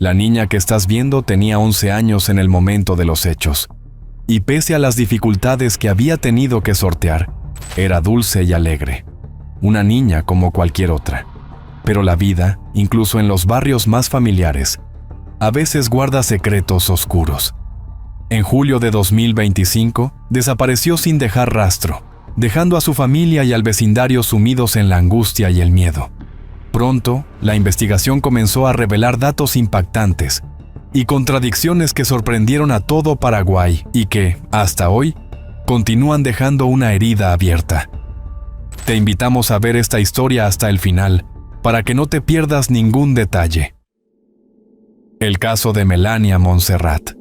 La niña que estás viendo tenía 11 años en el momento de los hechos, y pese a las dificultades que había tenido que sortear, era dulce y alegre. Una niña como cualquier otra. Pero la vida, incluso en los barrios más familiares, a veces guarda secretos oscuros. En julio de 2025, desapareció sin dejar rastro, dejando a su familia y al vecindario sumidos en la angustia y el miedo. Pronto, la investigación comenzó a revelar datos impactantes y contradicciones que sorprendieron a todo Paraguay y que, hasta hoy, continúan dejando una herida abierta. Te invitamos a ver esta historia hasta el final, para que no te pierdas ningún detalle. El caso de Melania Montserrat.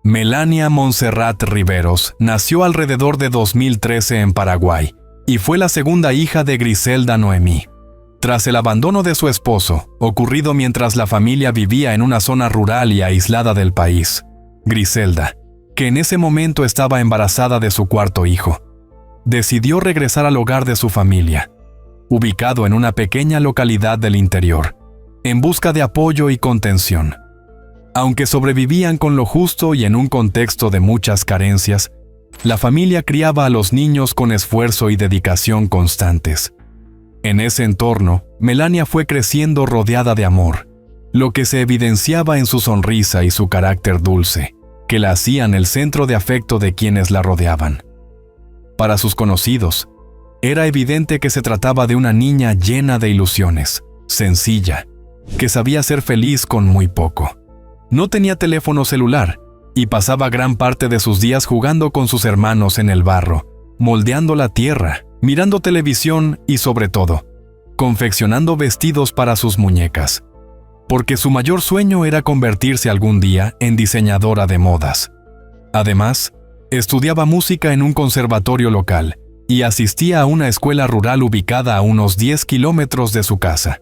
Melania Montserrat Riveros nació alrededor de 2013 en Paraguay y fue la segunda hija de Griselda Noemí. Tras el abandono de su esposo, ocurrido mientras la familia vivía en una zona rural y aislada del país, Griselda, que en ese momento estaba embarazada de su cuarto hijo, decidió regresar al hogar de su familia, ubicado en una pequeña localidad del interior, en busca de apoyo y contención. Aunque sobrevivían con lo justo y en un contexto de muchas carencias, la familia criaba a los niños con esfuerzo y dedicación constantes. En ese entorno, Melania fue creciendo rodeada de amor, lo que se evidenciaba en su sonrisa y su carácter dulce, que la hacían el centro de afecto de quienes la rodeaban. Para sus conocidos, era evidente que se trataba de una niña llena de ilusiones, sencilla, que sabía ser feliz con muy poco. No tenía teléfono celular y pasaba gran parte de sus días jugando con sus hermanos en el barro, moldeando la tierra, mirando televisión y, sobre todo, confeccionando vestidos para sus muñecas, porque su mayor sueño era convertirse algún día en diseñadora de modas. Además, estudiaba música en un conservatorio local y asistía a una escuela rural ubicada a unos 10 kilómetros de su casa.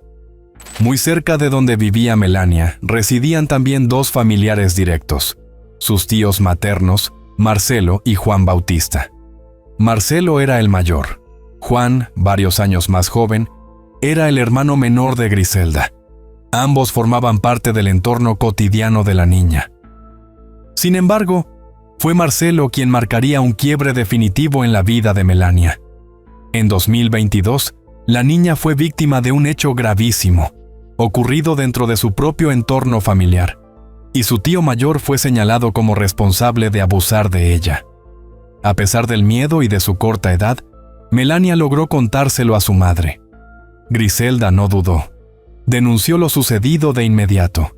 Muy cerca de donde vivía Melania, residían también dos familiares directos, sus tíos maternos, Marcelo y Juan Bautista. Marcelo era el mayor. Juan, varios años más joven, era el hermano menor de Griselda. Ambos formaban parte del entorno cotidiano de la niña. Sin embargo, fue Marcelo quien marcaría un quiebre definitivo en la vida de Melania. En 2022, la niña fue víctima de un hecho gravísimo, ocurrido dentro de su propio entorno familiar, y su tío mayor fue señalado como responsable de abusar de ella. A pesar del miedo y de su corta edad, Melania logró contárselo a su madre. Griselda no dudó. Denunció lo sucedido de inmediato.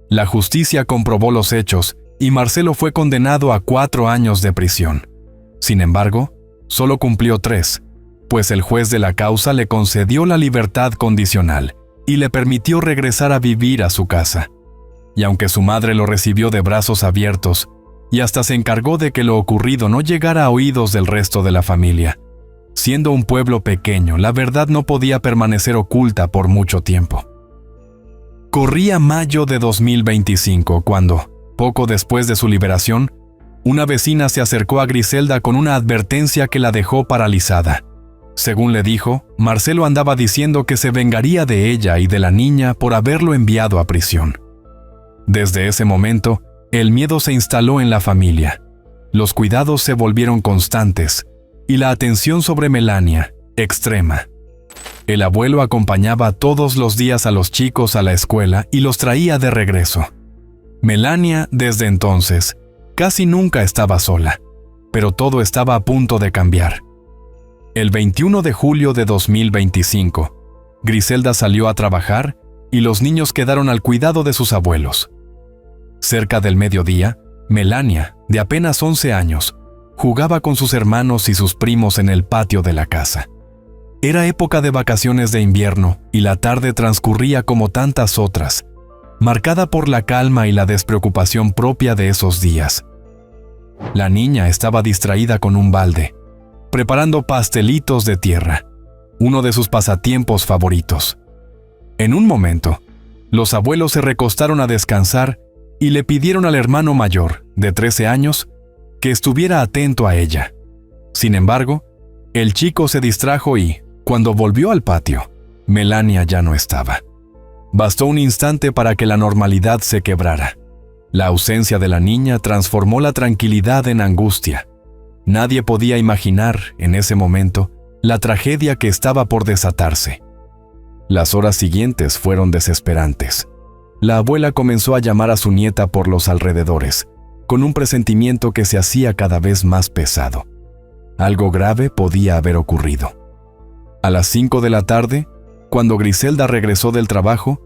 La justicia comprobó los hechos y Marcelo fue condenado a 4 años de prisión. Sin embargo, solo cumplió 3, pues el juez de la causa le concedió la libertad condicional y le permitió regresar a vivir a su casa. Y aunque su madre lo recibió de brazos abiertos y hasta se encargó de que lo ocurrido no llegara a oídos del resto de la familia, siendo un pueblo pequeño, la verdad no podía permanecer oculta por mucho tiempo. Corría mayo de 2025 cuando, poco después de su liberación, una vecina se acercó a Griselda con una advertencia que la dejó paralizada. Según le dijo, Marcelo andaba diciendo que se vengaría de ella y de la niña por haberlo enviado a prisión. Desde ese momento, el miedo se instaló en la familia. Los cuidados se volvieron constantes y la atención sobre Melania, extrema. El abuelo acompañaba todos los días a los chicos a la escuela y los traía de regreso. Melania, desde entonces, casi nunca estaba sola, pero todo estaba a punto de cambiar. El 21 de julio de 2025, Griselda salió a trabajar y los niños quedaron al cuidado de sus abuelos. Cerca del mediodía, Melania, de apenas 11 años, jugaba con sus hermanos y sus primos en el patio de la casa. Era época de vacaciones de invierno y la tarde transcurría como tantas otras, marcada por la calma y la despreocupación propia de esos días. La niña estaba distraída con un balde, preparando pastelitos de tierra, uno de sus pasatiempos favoritos. En un momento, los abuelos se recostaron a descansar y le pidieron al hermano mayor, de 13 años, que estuviera atento a ella. Sin embargo, el chico se distrajo y, cuando volvió al patio, Melania ya no estaba. Bastó un instante para que la normalidad se quebrara. La ausencia de la niña transformó la tranquilidad en angustia. Nadie podía imaginar, en ese momento, la tragedia que estaba por desatarse. Las horas siguientes fueron desesperantes. La abuela comenzó a llamar a su nieta por los alrededores, con un presentimiento que se hacía cada vez más pesado. Algo grave podía haber ocurrido. A las 5 de la tarde, cuando Griselda regresó del trabajo,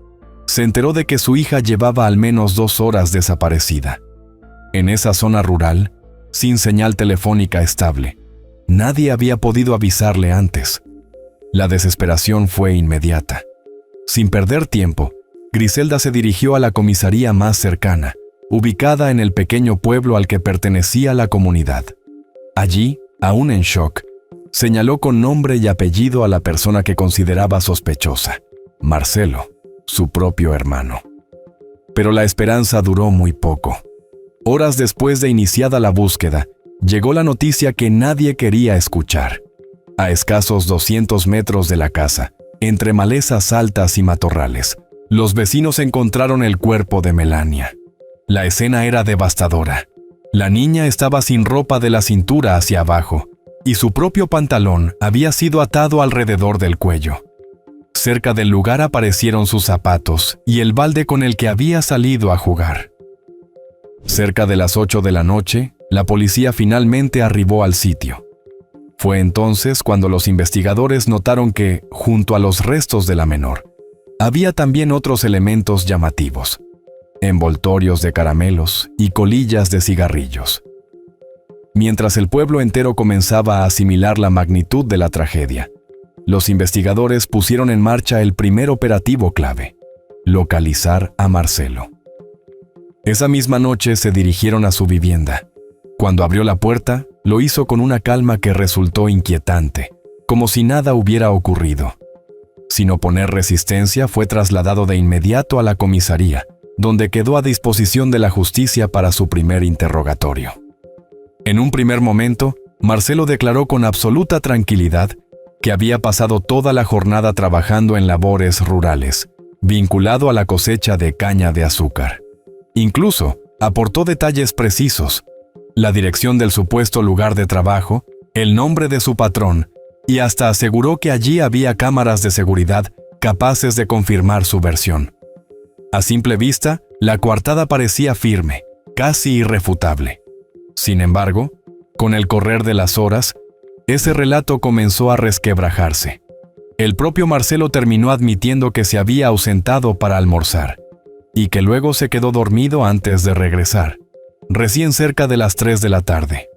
se enteró de que su hija llevaba al menos 2 horas desaparecida. En esa zona rural, sin señal telefónica estable, nadie había podido avisarle antes. La desesperación fue inmediata. Sin perder tiempo, Griselda se dirigió a la comisaría más cercana, ubicada en el pequeño pueblo al que pertenecía la comunidad. Allí, aún en shock, señaló con nombre y apellido a la persona que consideraba sospechosa, Marcelo, su propio hermano. Pero la esperanza duró muy poco. Horas después de iniciada la búsqueda, llegó la noticia que nadie quería escuchar. A escasos 200 metros de la casa, entre malezas altas y matorrales, los vecinos encontraron el cuerpo de Melania. La escena era devastadora. La niña estaba sin ropa de la cintura hacia abajo, y su propio pantalón había sido atado alrededor del cuello. Cerca del lugar aparecieron sus zapatos y el balde con el que había salido a jugar. Cerca de las 8 de la noche, la policía finalmente arribó al sitio. Fue entonces cuando los investigadores notaron que, junto a los restos de la menor, había también otros elementos llamativos: envoltorios de caramelos y colillas de cigarrillos. Mientras el pueblo entero comenzaba a asimilar la magnitud de la tragedia, los investigadores pusieron en marcha el primer operativo clave: localizar a Marcelo. Esa misma noche se dirigieron a su vivienda. Cuando abrió la puerta, lo hizo con una calma que resultó inquietante, como si nada hubiera ocurrido. Sin oponer resistencia, fue trasladado de inmediato a la comisaría, donde quedó a disposición de la justicia para su primer interrogatorio. En un primer momento, Marcelo declaró con absoluta tranquilidad que había pasado toda la jornada trabajando en labores rurales, vinculado a la cosecha de caña de azúcar. Incluso, aportó detalles precisos: la dirección del supuesto lugar de trabajo, el nombre de su patrón, y hasta aseguró que allí había cámaras de seguridad capaces de confirmar su versión. A simple vista, la coartada parecía firme, casi irrefutable. Sin embargo, con el correr de las horas, ese relato comenzó a resquebrajarse. El propio Marcelo terminó admitiendo que se había ausentado para almorzar, y que luego se quedó dormido antes de regresar, recién cerca de las 3 de la tarde.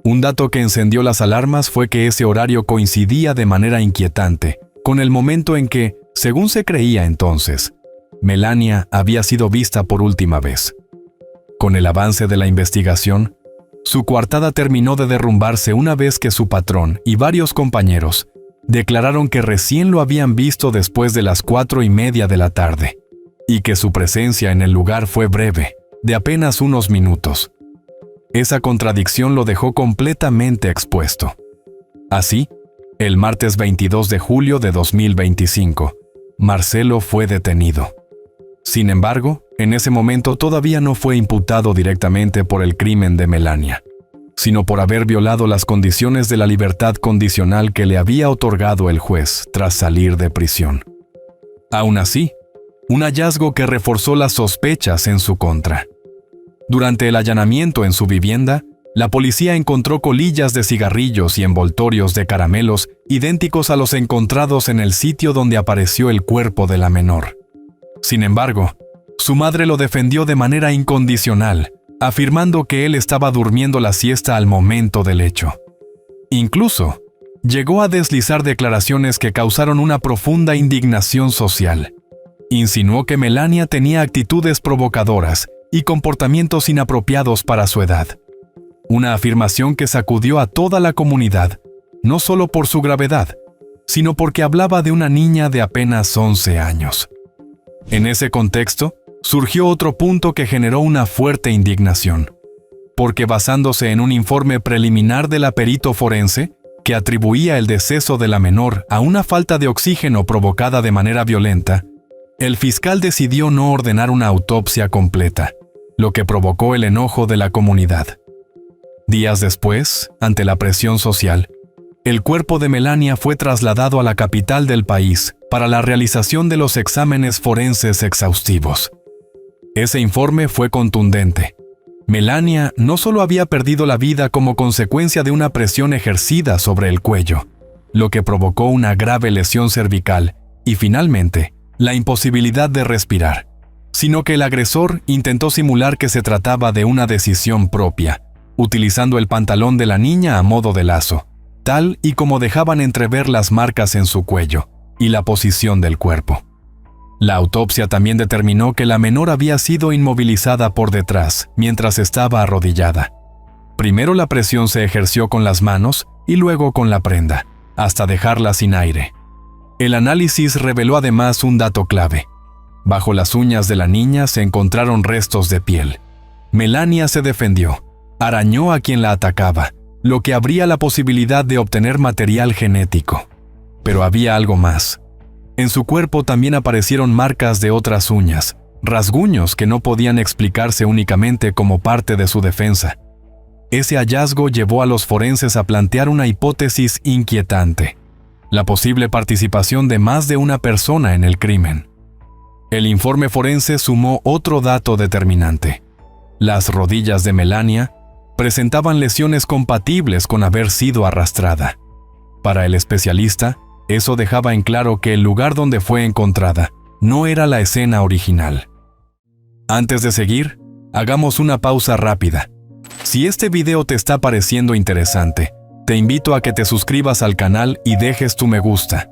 Un dato que encendió las alarmas fue que ese horario coincidía de manera inquietante con el momento en que, según se creía entonces, Melania había sido vista por última vez. Con el avance de la investigación, su coartada terminó de derrumbarse una vez que su patrón y varios compañeros declararon que recién lo habían visto después de las 4:30 de la tarde, y que su presencia en el lugar fue breve, de apenas unos minutos. Esa contradicción lo dejó completamente expuesto. Así, el martes 22 de julio de 2025, Marcelo fue detenido. Sin embargo, en ese momento todavía no fue imputado directamente por el crimen de Melania, sino por haber violado las condiciones de la libertad condicional que le había otorgado el juez tras salir de prisión. Aún así, un hallazgo que reforzó las sospechas en su contra. Durante el allanamiento en su vivienda, la policía encontró colillas de cigarrillos y envoltorios de caramelos idénticos a los encontrados en el sitio donde apareció el cuerpo de la menor. Sin embargo, su madre lo defendió de manera incondicional, afirmando que él estaba durmiendo la siesta al momento del hecho. Incluso, llegó a deslizar declaraciones que causaron una profunda indignación social. Insinuó que Melania tenía actitudes provocadoras y comportamientos inapropiados para su edad. Una afirmación que sacudió a toda la comunidad, no solo por su gravedad, sino porque hablaba de una niña de apenas 11 años. En ese contexto, surgió otro punto que generó una fuerte indignación, porque basándose en un informe preliminar de la perito forense, que atribuía el deceso de la menor a una falta de oxígeno provocada de manera violenta, el fiscal decidió no ordenar una autopsia completa, lo que provocó el enojo de la comunidad. Días después, ante la presión social, el cuerpo de Melania fue trasladado a la capital del país para la realización de los exámenes forenses exhaustivos. Ese informe fue contundente. Melania no solo había perdido la vida como consecuencia de una presión ejercida sobre el cuello, lo que provocó una grave lesión cervical y, finalmente, la imposibilidad de respirar, sino que el agresor intentó simular que se trataba de una decisión propia, utilizando el pantalón de la niña a modo de lazo, tal y como dejaban entrever las marcas en su cuello y la posición del cuerpo. La autopsia también determinó que la menor había sido inmovilizada por detrás mientras estaba arrodillada. Primero la presión se ejerció con las manos y luego con la prenda, hasta dejarla sin aire. El análisis reveló además un dato clave. Bajo las uñas de la niña se encontraron restos de piel. Melania se defendió, arañó a quien la atacaba, lo que abría la posibilidad de obtener material genético. Pero había algo más. En su cuerpo también aparecieron marcas de otras uñas, rasguños que no podían explicarse únicamente como parte de su defensa. Ese hallazgo llevó a los forenses a plantear una hipótesis inquietante: la posible participación de más de una persona en el crimen. El informe forense sumó otro dato determinante. Las rodillas de Melania presentaban lesiones compatibles con haber sido arrastrada. Para el especialista, eso dejaba en claro que el lugar donde fue encontrada no era la escena original. Antes de seguir, hagamos una pausa rápida. Si este video te está pareciendo interesante, te invito a que te suscribas al canal y dejes tu me gusta.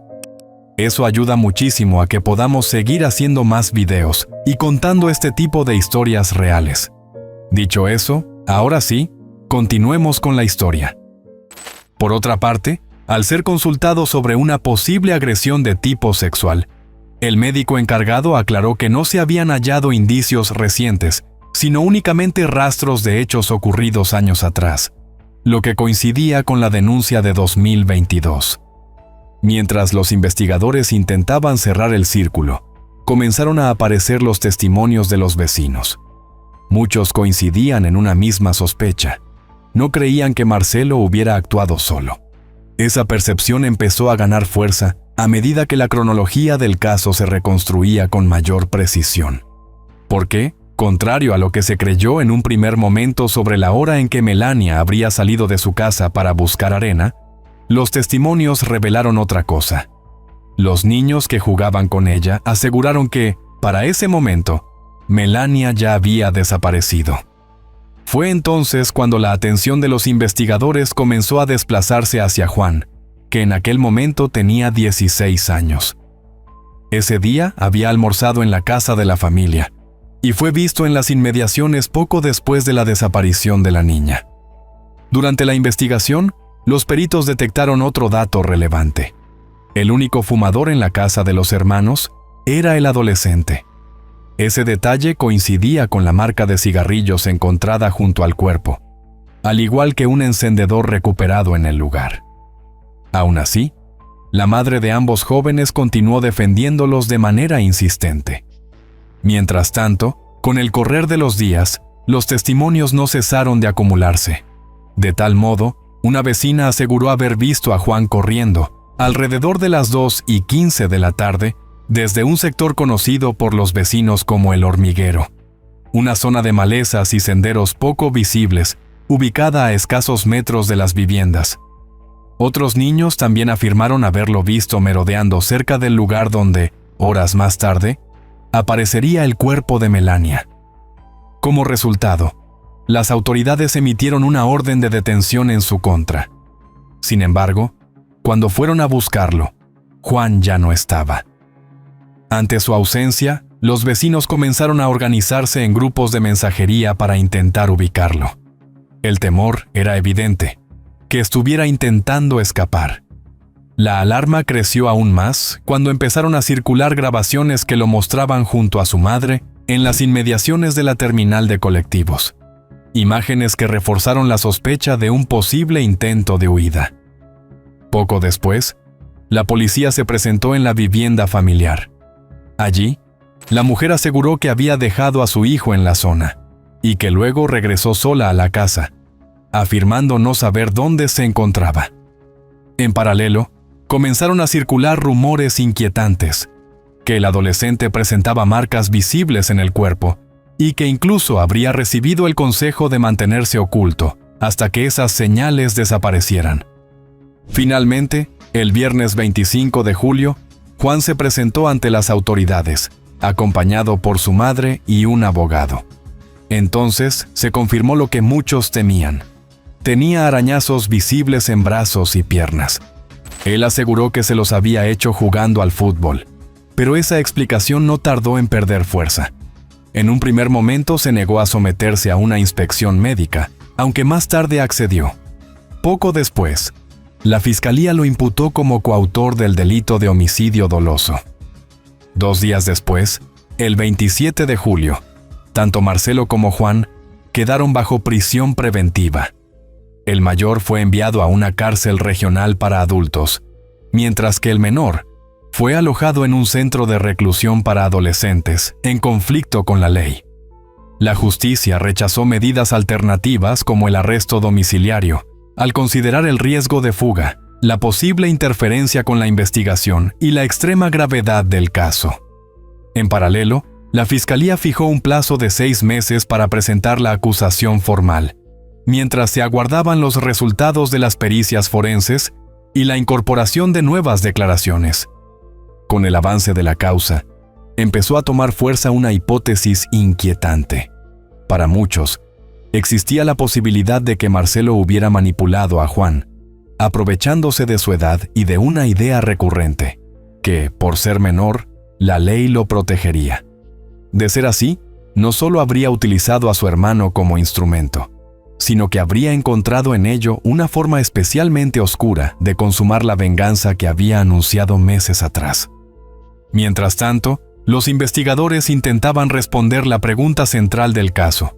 Eso ayuda muchísimo a que podamos seguir haciendo más videos y contando este tipo de historias reales. Dicho eso, ahora sí, continuemos con la historia. Por otra parte, al ser consultado sobre una posible agresión de tipo sexual, el médico encargado aclaró que no se habían hallado indicios recientes, sino únicamente rastros de hechos ocurridos años atrás, lo que coincidía con la denuncia de 2022. Mientras los investigadores intentaban cerrar el círculo, comenzaron a aparecer los testimonios de los vecinos. Muchos coincidían en una misma sospecha. No creían que Marcelo hubiera actuado solo. Esa percepción empezó a ganar fuerza a medida que la cronología del caso se reconstruía con mayor precisión. ¿Por qué? Contrario a lo que se creyó en un primer momento sobre la hora en que Melania habría salido de su casa para buscar arena, los testimonios revelaron otra cosa. Los niños que jugaban con ella aseguraron que, para ese momento, Melania ya había desaparecido. Fue entonces cuando la atención de los investigadores comenzó a desplazarse hacia Juan, que en aquel momento tenía 16 años. Ese día había almorzado en la casa de la familia y fue visto en las inmediaciones poco después de la desaparición de la niña. Durante la investigación, los peritos detectaron otro dato relevante. El único fumador en la casa de los hermanos era el adolescente. Ese detalle coincidía con la marca de cigarrillos encontrada junto al cuerpo, al igual que un encendedor recuperado en el lugar. Aún así, la madre de ambos jóvenes continuó defendiéndolos de manera insistente. Mientras tanto, con el correr de los días, los testimonios no cesaron de acumularse. De tal modo, una vecina aseguró haber visto a Juan corriendo, alrededor de las 2:15 de la tarde, desde un sector conocido por los vecinos como El Hormiguero, una zona de malezas y senderos poco visibles, ubicada a escasos metros de las viviendas. Otros niños también afirmaron haberlo visto merodeando cerca del lugar donde, horas más tarde, aparecería el cuerpo de Melania. Como resultado, las autoridades emitieron una orden de detención en su contra. Sin embargo, cuando fueron a buscarlo, Juan ya no estaba. Ante su ausencia, los vecinos comenzaron a organizarse en grupos de mensajería para intentar ubicarlo. El temor era evidente, que estuviera intentando escapar. La alarma creció aún más cuando empezaron a circular grabaciones que lo mostraban junto a su madre en las inmediaciones de la terminal de colectivos. Imágenes que reforzaron la sospecha de un posible intento de huida. Poco después, la policía se presentó en la vivienda familiar. Allí, La mujer aseguró que había dejado a su hijo en la zona y que luego regresó sola a la casa, afirmando no saber dónde se encontraba. En paralelo, comenzaron a circular rumores inquietantes, que el adolescente presentaba marcas visibles en el cuerpo y que incluso habría recibido el consejo de mantenerse oculto hasta que esas señales desaparecieran. Finalmente, el viernes 25 de julio, Juan se presentó ante las autoridades, acompañado por su madre y un abogado. Entonces se confirmó lo que muchos temían. Tenía arañazos visibles en brazos y piernas. Él aseguró que se los había hecho jugando al fútbol, pero esa explicación no tardó en perder fuerza. En un primer momento se negó a someterse a una inspección médica, aunque más tarde accedió. Poco después, la fiscalía lo imputó como coautor del delito de homicidio doloso. 2 días después, el 27 de julio, tanto Marcelo como Juan quedaron bajo prisión preventiva. El mayor fue enviado a una cárcel regional para adultos, mientras que el menor fue alojado en un centro de reclusión para adolescentes en conflicto con la ley. La justicia rechazó medidas alternativas como el arresto domiciliario, al considerar el riesgo de fuga, la posible interferencia con la investigación y la extrema gravedad del caso. En paralelo, la Fiscalía fijó un plazo de 6 meses para presentar la acusación formal, mientras se aguardaban los resultados de las pericias forenses y la incorporación de nuevas declaraciones. Con el avance de la causa, empezó a tomar fuerza una hipótesis inquietante. Para muchos, existía la posibilidad de que Marcelo hubiera manipulado a Juan, aprovechándose de su edad y de una idea recurrente, que, por ser menor, la ley lo protegería. De ser así, no solo habría utilizado a su hermano como instrumento, sino que habría encontrado en ello una forma especialmente oscura de consumar la venganza que había anunciado meses atrás. Mientras tanto, los investigadores intentaban responder la pregunta central del caso: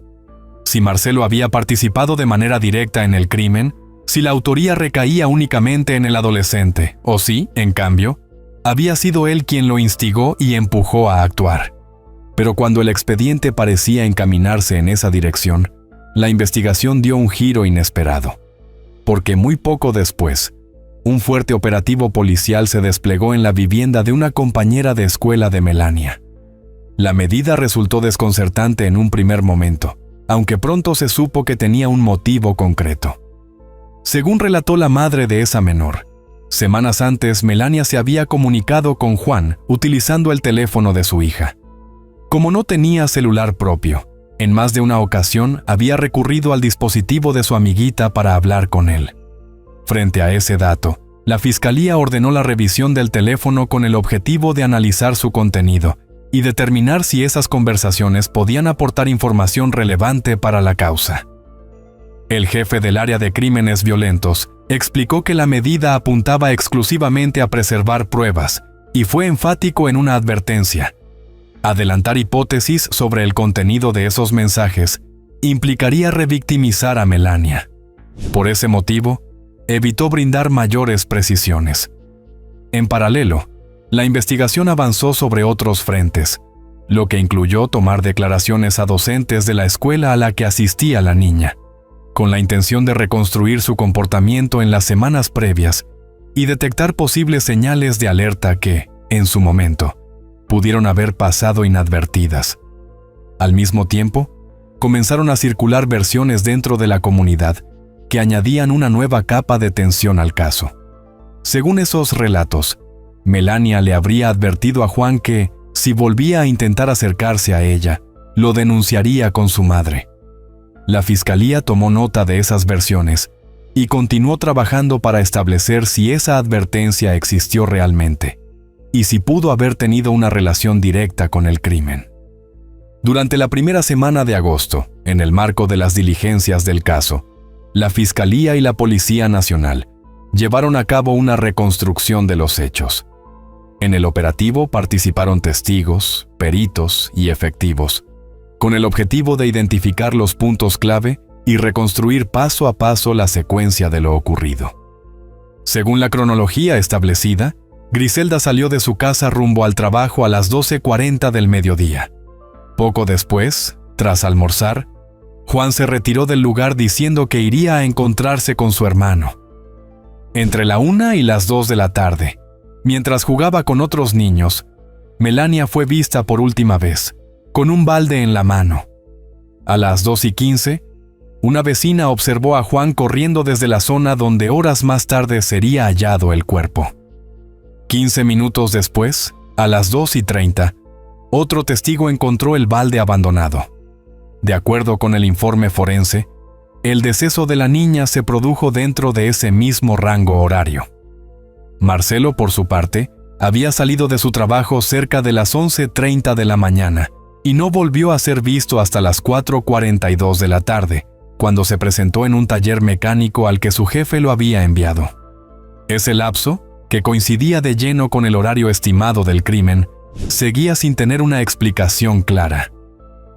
si Marcelo había participado de manera directa en el crimen, si la autoría recaía únicamente en el adolescente, o si, en cambio, había sido él quien lo instigó y empujó a actuar. Pero cuando el expediente parecía encaminarse en esa dirección, la investigación dio un giro inesperado, porque muy poco después, un fuerte operativo policial se desplegó en la vivienda de una compañera de escuela de Melania. La medida resultó desconcertante en un primer momento, aunque pronto se supo que tenía un motivo concreto. Según relató la madre de esa menor, semanas antes Melania se había comunicado con Juan utilizando el teléfono de su hija. Como no tenía celular propio, en más de una ocasión había recurrido al dispositivo de su amiguita para hablar con él. Frente a ese dato, la Fiscalía ordenó la revisión del teléfono con el objetivo de analizar su contenido y determinar si esas conversaciones podían aportar información relevante para la causa. El jefe del área de crímenes violentos explicó que la medida apuntaba exclusivamente a preservar pruebas y fue enfático en una advertencia: adelantar hipótesis sobre el contenido de esos mensajes implicaría revictimizar a Melania. Por ese motivo, evitó brindar mayores precisiones. En paralelo, la investigación avanzó sobre otros frentes, lo que incluyó tomar declaraciones a docentes de la escuela a la que asistía la niña, con la intención de reconstruir su comportamiento en las semanas previas y detectar posibles señales de alerta que, en su momento, pudieron haber pasado inadvertidas. Al mismo tiempo, comenzaron a circular versiones dentro de la comunidad que añadían una nueva capa de tensión al caso. Según esos relatos, Melania le habría advertido a Juan que, si volvía a intentar acercarse a ella, lo denunciaría con su madre. La Fiscalía tomó nota de esas versiones y continuó trabajando para establecer si esa advertencia existió realmente y si pudo haber tenido una relación directa con el crimen. Durante la primera semana de agosto, en el marco de las diligencias del caso, la Fiscalía y la Policía Nacional llevaron a cabo una reconstrucción de los hechos. En el operativo participaron testigos, peritos y efectivos, con el objetivo de identificar los puntos clave y reconstruir paso a paso la secuencia de lo ocurrido. Según la cronología establecida, Griselda salió de su casa rumbo al trabajo a las 12:40 del mediodía. Poco después, tras almorzar, Juan se retiró del lugar diciendo que iría a encontrarse con su hermano. Entre la 1 y las 2 de la tarde, mientras jugaba con otros niños, Melania fue vista por última vez, con un balde en la mano. A las 2:15, una vecina observó a Juan corriendo desde la zona donde horas más tarde sería hallado el cuerpo. 15 minutos después, a las 2:30, otro testigo encontró el balde abandonado. De acuerdo con el informe forense, el deceso de la niña se produjo dentro de ese mismo rango horario. Marcelo, por su parte, había salido de su trabajo cerca de las 11:30 de la mañana y no volvió a ser visto hasta las 4:42 de la tarde, cuando se presentó en un taller mecánico al que su jefe lo había enviado. Ese lapso, que coincidía de lleno con el horario estimado del crimen, seguía sin tener una explicación clara.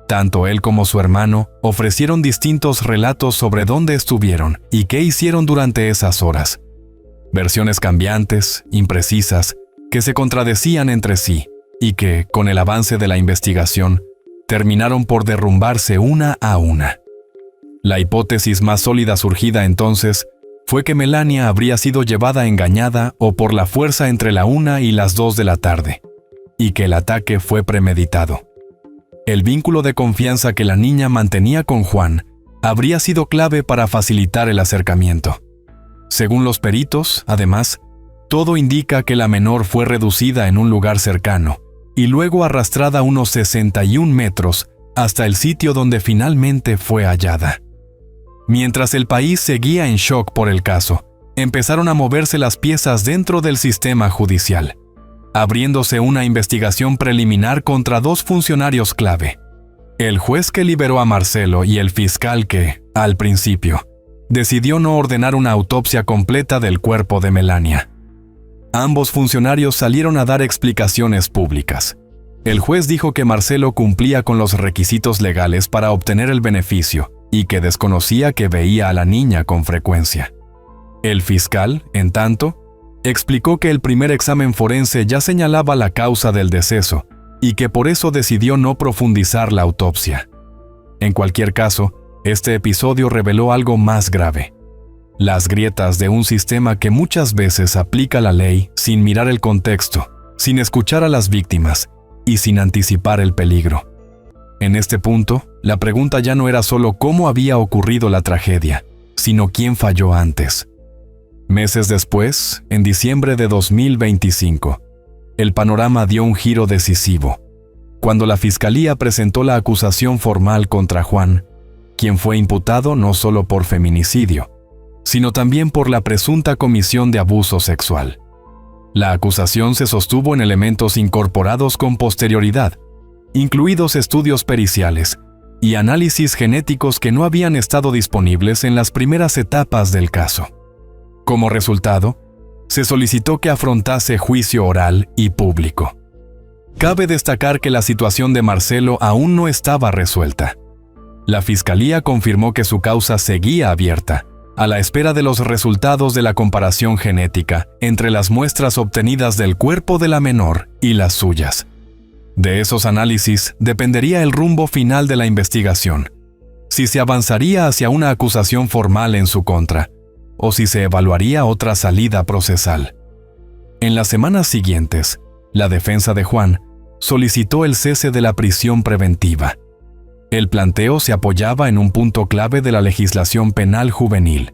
Tanto él como su hermano ofrecieron distintos relatos sobre dónde estuvieron y qué hicieron durante esas horas. Versiones cambiantes, imprecisas, que se contradecían entre sí y que, con el avance de la investigación, terminaron por derrumbarse una a una. La hipótesis más sólida surgida entonces fue que Melania habría sido llevada engañada o por la fuerza entre la 1 y las 2 de la tarde, y que el ataque fue premeditado. El vínculo de confianza que la niña mantenía con Juan habría sido clave para facilitar el acercamiento. Según los peritos, además, todo indica que la menor fue reducida en un lugar cercano y luego arrastrada unos 61 metros hasta el sitio donde finalmente fue hallada. Mientras el país seguía en shock por el caso, empezaron a moverse las piezas dentro del sistema judicial, abriéndose una investigación preliminar contra 2 funcionarios clave: el juez que liberó a Marcelo y el fiscal que, al principio, decidió no ordenar una autopsia completa del cuerpo de Melania. Ambos funcionarios salieron a dar explicaciones públicas. El juez dijo que Marcelo cumplía con los requisitos legales para obtener el beneficio y que desconocía que veía a la niña con frecuencia. El fiscal, en tanto, explicó que el primer examen forense ya señalaba la causa del deceso y que por eso decidió no profundizar la autopsia. En cualquier caso, este episodio reveló algo más grave: las grietas de un sistema que muchas veces aplica la ley sin mirar el contexto, sin escuchar a las víctimas y sin anticipar el peligro. En este punto, la pregunta ya no era solo cómo había ocurrido la tragedia, sino quién falló antes. Meses después, en diciembre de 2025, el panorama dio un giro decisivo, cuando la Fiscalía presentó la acusación formal contra Juan, quien fue imputado no solo por feminicidio, sino también por la presunta comisión de abuso sexual. La acusación se sostuvo en elementos incorporados con posterioridad, incluidos estudios periciales y análisis genéticos que no habían estado disponibles en las primeras etapas del caso. Como resultado, se solicitó que afrontase juicio oral y público. Cabe destacar que la situación de Marcelo aún no estaba resuelta. La Fiscalía confirmó que su causa seguía abierta, a la espera de los resultados de la comparación genética entre las muestras obtenidas del cuerpo de la menor y las suyas. De esos análisis dependería el rumbo final de la investigación, si se avanzaría hacia una acusación formal en su contra, o si se evaluaría otra salida procesal. En las semanas siguientes, la defensa de Juan solicitó el cese de la prisión preventiva. El planteo se apoyaba en un punto clave de la legislación penal juvenil.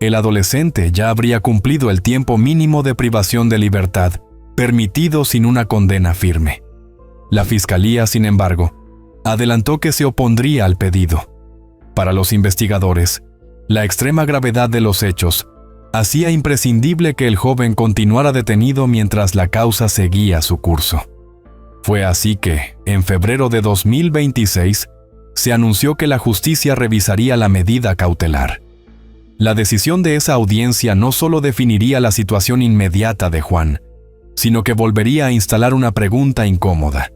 El adolescente ya habría cumplido el tiempo mínimo de privación de libertad, permitido sin una condena firme. La Fiscalía, sin embargo, adelantó que se opondría al pedido. Para los investigadores, la extrema gravedad de los hechos hacía imprescindible que el joven continuara detenido mientras la causa seguía su curso. Fue así que, en febrero de 2026, se anunció que la justicia revisaría la medida cautelar. La decisión de esa audiencia no solo definiría la situación inmediata de Juan, sino que volvería a instalar una pregunta incómoda: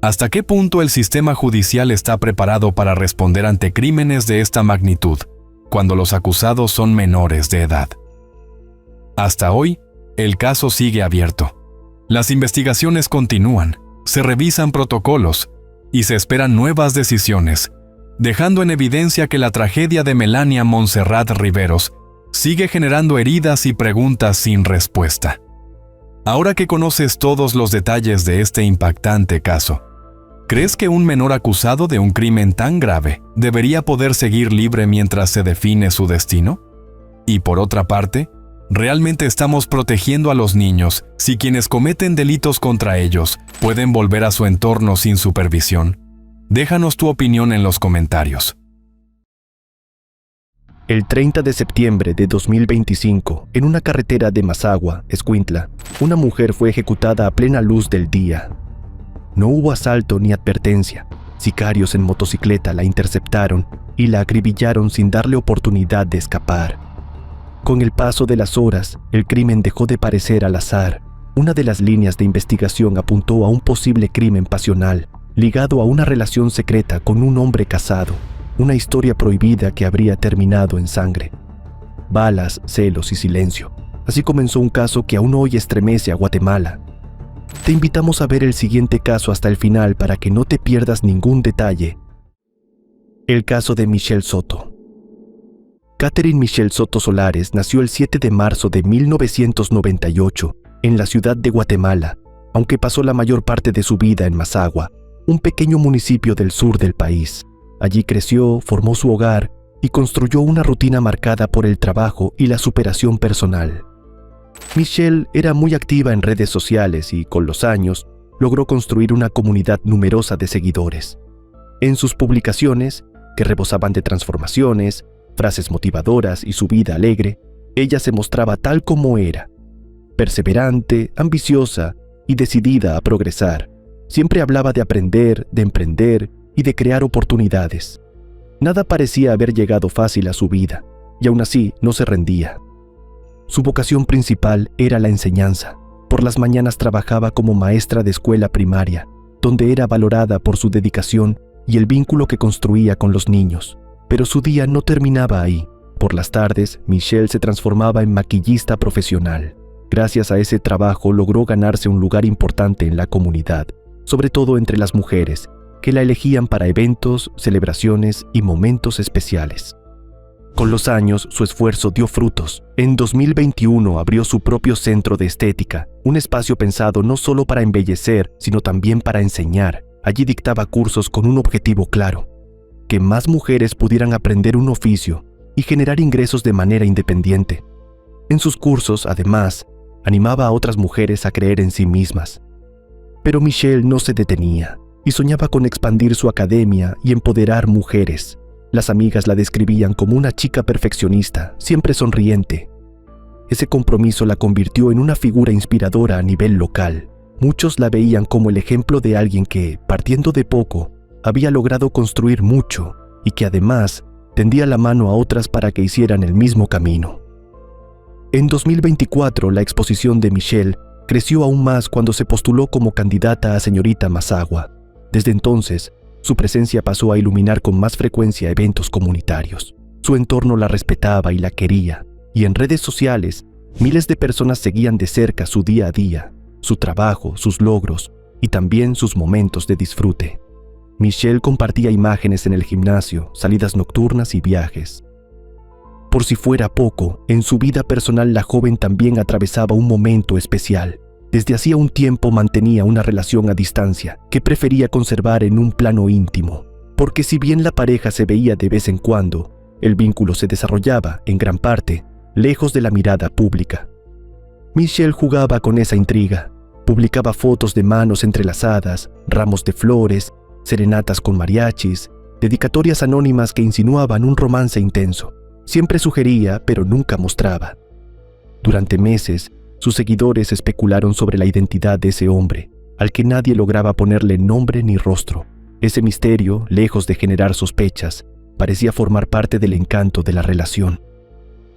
¿hasta qué punto el sistema judicial está preparado para responder ante crímenes de esta magnitud, cuando los acusados son menores de edad? Hasta hoy, el caso sigue abierto, Las investigaciones continúan, se revisan protocolos y se esperan nuevas decisiones, dejando en evidencia que la tragedia de Melania Montserrat Riveros sigue generando heridas y preguntas sin respuesta. Ahora que conoces todos los detalles de este impactante caso, ¿crees que un menor acusado de un crimen tan grave debería poder seguir libre mientras se define su destino? Y por otra parte, ¿realmente estamos protegiendo a los niños si quienes cometen delitos contra ellos pueden volver a su entorno sin supervisión? Déjanos tu opinión en los comentarios. El 30 de septiembre de 2025, en una carretera de Mazagua, Escuintla, una mujer fue ejecutada a plena luz del día. No hubo asalto ni advertencia. Sicarios en motocicleta la interceptaron y la acribillaron sin darle oportunidad de escapar. Con el paso de las horas, el crimen dejó de parecer al azar. Una de las líneas de investigación apuntó a un posible crimen pasional, ligado a una relación secreta con un hombre casado, una historia prohibida que habría terminado en sangre. Balas, celos y silencio. Así comenzó un caso que aún hoy estremece a Guatemala. Te invitamos a ver el siguiente caso hasta el final para que no te pierdas ningún detalle. El caso de Michelle Soto. Catherine Michelle Soto Solares nació el 7 de marzo de 1998 en la ciudad de Guatemala, aunque pasó la mayor parte de su vida en Mazagua, un pequeño municipio del sur del país. Allí creció, formó su hogar y construyó una rutina marcada por el trabajo y la superación personal. Michelle era muy activa en redes sociales y, con los años, logró construir una comunidad numerosa de seguidores. En sus publicaciones, que rebosaban de transformaciones, frases motivadoras y su vida alegre, ella se mostraba tal como era, perseverante, ambiciosa y decidida a progresar. Siempre hablaba de aprender, de emprender y de crear oportunidades. Nada parecía haber llegado fácil a su vida, y aún así no se rendía. Su vocación principal era la enseñanza. Por las mañanas trabajaba como maestra de escuela primaria, donde era valorada por su dedicación y el vínculo que construía con los niños. Pero su día no terminaba ahí. Por las tardes, Michelle se transformaba en maquillista profesional. Gracias a ese trabajo logró ganarse un lugar importante en la comunidad, sobre todo entre las mujeres, que la elegían para eventos, celebraciones y momentos especiales. Con los años, su esfuerzo dio frutos. En 2021 abrió su propio centro de estética, un espacio pensado no solo para embellecer, sino también para enseñar. Allí dictaba cursos con un objetivo claro: que más mujeres pudieran aprender un oficio y generar ingresos de manera independiente. En sus cursos, además, animaba a otras mujeres a creer en sí mismas. Pero Michelle no se detenía y soñaba con expandir su academia y empoderar mujeres. Las amigas la describían como una chica perfeccionista, siempre sonriente. Ese compromiso la convirtió en una figura inspiradora a nivel local. Muchos la veían como el ejemplo de alguien que, partiendo de poco, había logrado construir mucho y que además tendía la mano a otras para que hicieran el mismo camino. En 2024, la exposición de Michelle creció aún más cuando se postuló como candidata a señorita Mazagua. Desde entonces, su presencia pasó a iluminar con más frecuencia eventos comunitarios. Su entorno la respetaba y la quería, y en redes sociales, miles de personas seguían de cerca su día a día, su trabajo, sus logros y también sus momentos de disfrute. Michelle compartía imágenes en el gimnasio, salidas nocturnas y viajes. Por si fuera poco, en su vida personal la joven también atravesaba un momento especial. Desde hacía un tiempo mantenía una relación a distancia que prefería conservar en un plano íntimo, porque si bien la pareja se veía de vez en cuando, el vínculo se desarrollaba, en gran parte, lejos de la mirada pública. Michelle jugaba con esa intriga, publicaba fotos de manos entrelazadas, ramos de flores, serenatas con mariachis, dedicatorias anónimas que insinuaban un romance intenso. Siempre sugería, pero nunca mostraba. Durante meses, sus seguidores especularon sobre la identidad de ese hombre, al que nadie lograba ponerle nombre ni rostro. Ese misterio, lejos de generar sospechas, parecía formar parte del encanto de la relación.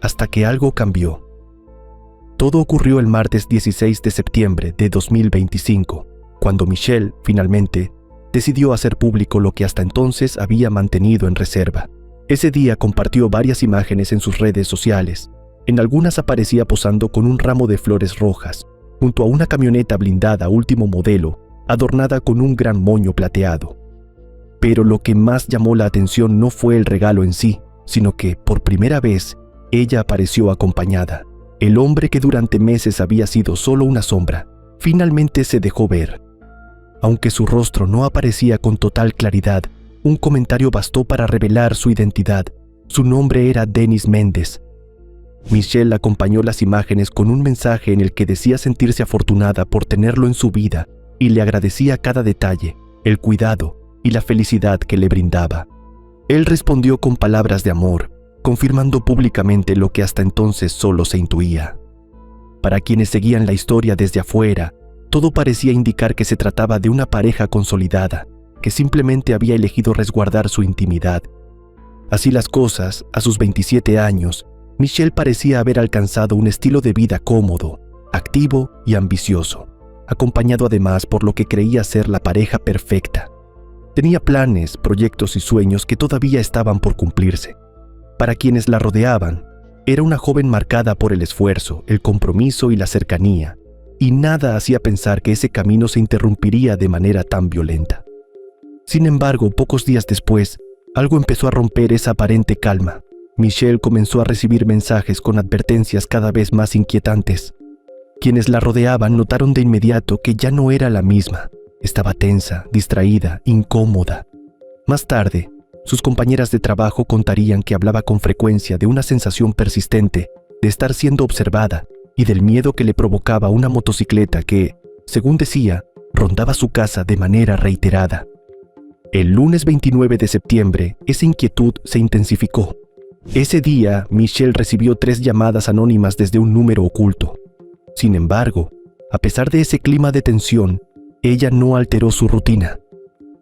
Hasta que algo cambió. Todo ocurrió el martes 16 de septiembre de 2025, cuando Michelle, finalmente, decidió hacer público lo que hasta entonces había mantenido en reserva. Ese día compartió varias imágenes en sus redes sociales. En algunas aparecía posando con un ramo de flores rojas, junto a una camioneta blindada último modelo, adornada con un gran moño plateado. Pero lo que más llamó la atención no fue el regalo en sí, sino que, por primera vez, ella apareció acompañada. El hombre que durante meses había sido solo una sombra, finalmente se dejó ver. Aunque su rostro no aparecía con total claridad, un comentario bastó para revelar su identidad. Su nombre era Dennis Méndez. Michelle acompañó las imágenes con un mensaje en el que decía sentirse afortunada por tenerlo en su vida y le agradecía cada detalle, el cuidado y la felicidad que le brindaba. Él respondió con palabras de amor, confirmando públicamente lo que hasta entonces solo se intuía. Para quienes seguían la historia desde afuera, todo parecía indicar que se trataba de una pareja consolidada, que simplemente había elegido resguardar su intimidad. Así las cosas, a sus 27 años, Michelle parecía haber alcanzado un estilo de vida cómodo, activo y ambicioso, acompañado además por lo que creía ser la pareja perfecta. Tenía planes, proyectos y sueños que todavía estaban por cumplirse. Para quienes la rodeaban, era una joven marcada por el esfuerzo, el compromiso y la cercanía, y nada hacía pensar que ese camino se interrumpiría de manera tan violenta. Sin embargo, pocos días después, algo empezó a romper esa aparente calma. Michelle comenzó a recibir mensajes con advertencias cada vez más inquietantes. Quienes la rodeaban notaron de inmediato que ya no era la misma. Estaba tensa, distraída, incómoda. Más tarde, sus compañeras de trabajo contarían que hablaba con frecuencia de una sensación persistente de estar siendo observada y del miedo que le provocaba una motocicleta que, según decía, rondaba su casa de manera reiterada. El lunes 29 de septiembre, esa inquietud se intensificó. Ese día, Michelle recibió 3 llamadas anónimas desde un número oculto. Sin embargo, a pesar de ese clima de tensión, ella no alteró su rutina.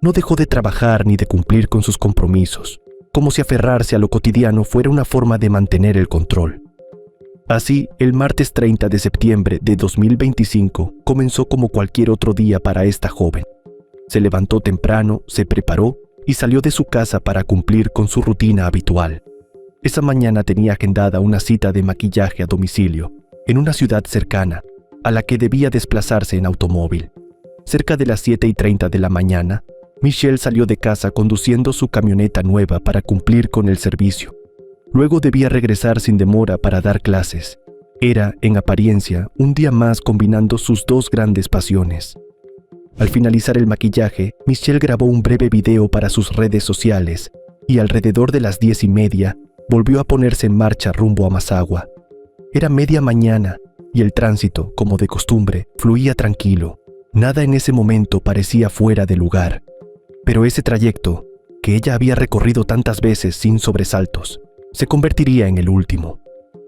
No dejó de trabajar ni de cumplir con sus compromisos, como si aferrarse a lo cotidiano fuera una forma de mantener el control. Así, el martes 30 de septiembre de 2025 comenzó como cualquier otro día para esta joven. Se levantó temprano, se preparó y salió de su casa para cumplir con su rutina habitual. Esa mañana tenía agendada una cita de maquillaje a domicilio, en una ciudad cercana, a la que debía desplazarse en automóvil. Cerca de las 7:30 de la mañana, Michelle salió de casa conduciendo su camioneta nueva para cumplir con el servicio. Luego debía regresar sin demora para dar clases. Era, en apariencia, un día más combinando sus 2 grandes pasiones. Al finalizar el maquillaje, Michelle grabó un breve video para sus redes sociales y alrededor de las 10:30 volvió a ponerse en marcha rumbo a Mazagua. Era media mañana y el tránsito, como de costumbre, fluía tranquilo. Nada en ese momento parecía fuera de lugar. Pero ese trayecto, que ella había recorrido tantas veces sin sobresaltos, se convertiría en el último.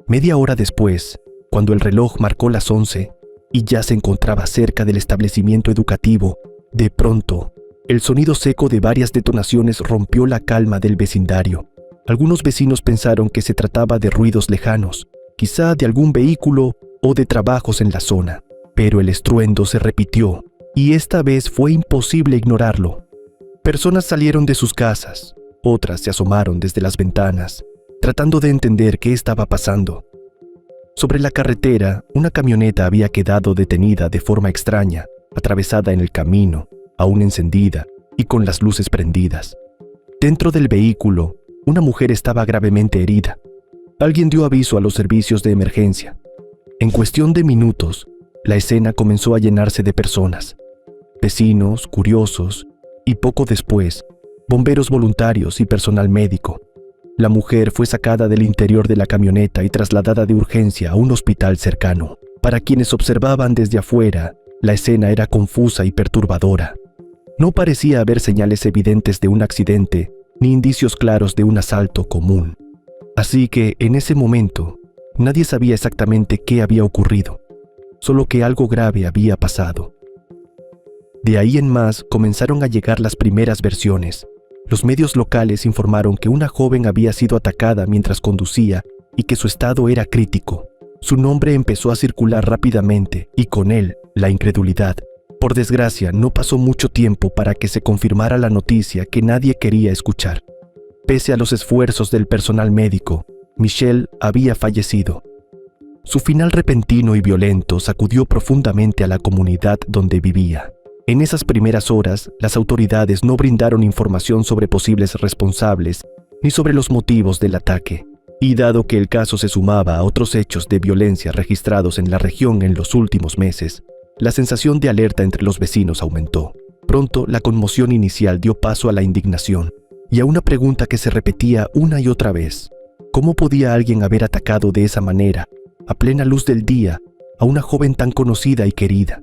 Media hora después, cuando el reloj marcó las 11 y ya se encontraba cerca del establecimiento educativo, de pronto, el sonido seco de varias detonaciones rompió la calma del vecindario. Algunos vecinos pensaron que se trataba de ruidos lejanos, quizá de algún vehículo o de trabajos en la zona, pero el estruendo se repitió y esta vez fue imposible ignorarlo. Personas salieron de sus casas, otras se asomaron desde las ventanas, tratando de entender qué estaba pasando. Sobre la carretera, una camioneta había quedado detenida de forma extraña, atravesada en el camino, aún encendida y con las luces prendidas. Dentro del vehículo, una mujer estaba gravemente herida. Alguien dio aviso a los servicios de emergencia. En cuestión de minutos, la escena comenzó a llenarse de personas, vecinos, curiosos, y poco después, bomberos voluntarios y personal médico. La mujer fue sacada del interior de la camioneta y trasladada de urgencia a un hospital cercano. Para quienes observaban desde afuera, la escena era confusa y perturbadora. No parecía haber señales evidentes de un accidente, ni indicios claros de un asalto común. Así que, en ese momento, nadie sabía exactamente qué había ocurrido, solo que algo grave había pasado. De ahí en más comenzaron a llegar las primeras versiones. Los medios locales informaron que una joven había sido atacada mientras conducía y que su estado era crítico. Su nombre empezó a circular rápidamente y con él, la incredulidad. Por desgracia, no pasó mucho tiempo para que se confirmara la noticia que nadie quería escuchar. Pese a los esfuerzos del personal médico, Michelle había fallecido. Su final repentino y violento sacudió profundamente a la comunidad donde vivía. En esas primeras horas, las autoridades no brindaron información sobre posibles responsables ni sobre los motivos del ataque. Y dado que el caso se sumaba a otros hechos de violencia registrados en la región en los últimos meses, la sensación de alerta entre los vecinos aumentó. Pronto, la conmoción inicial dio paso a la indignación y a una pregunta que se repetía una y otra vez. ¿Cómo podía alguien haber atacado de esa manera, a plena luz del día, a una joven tan conocida y querida?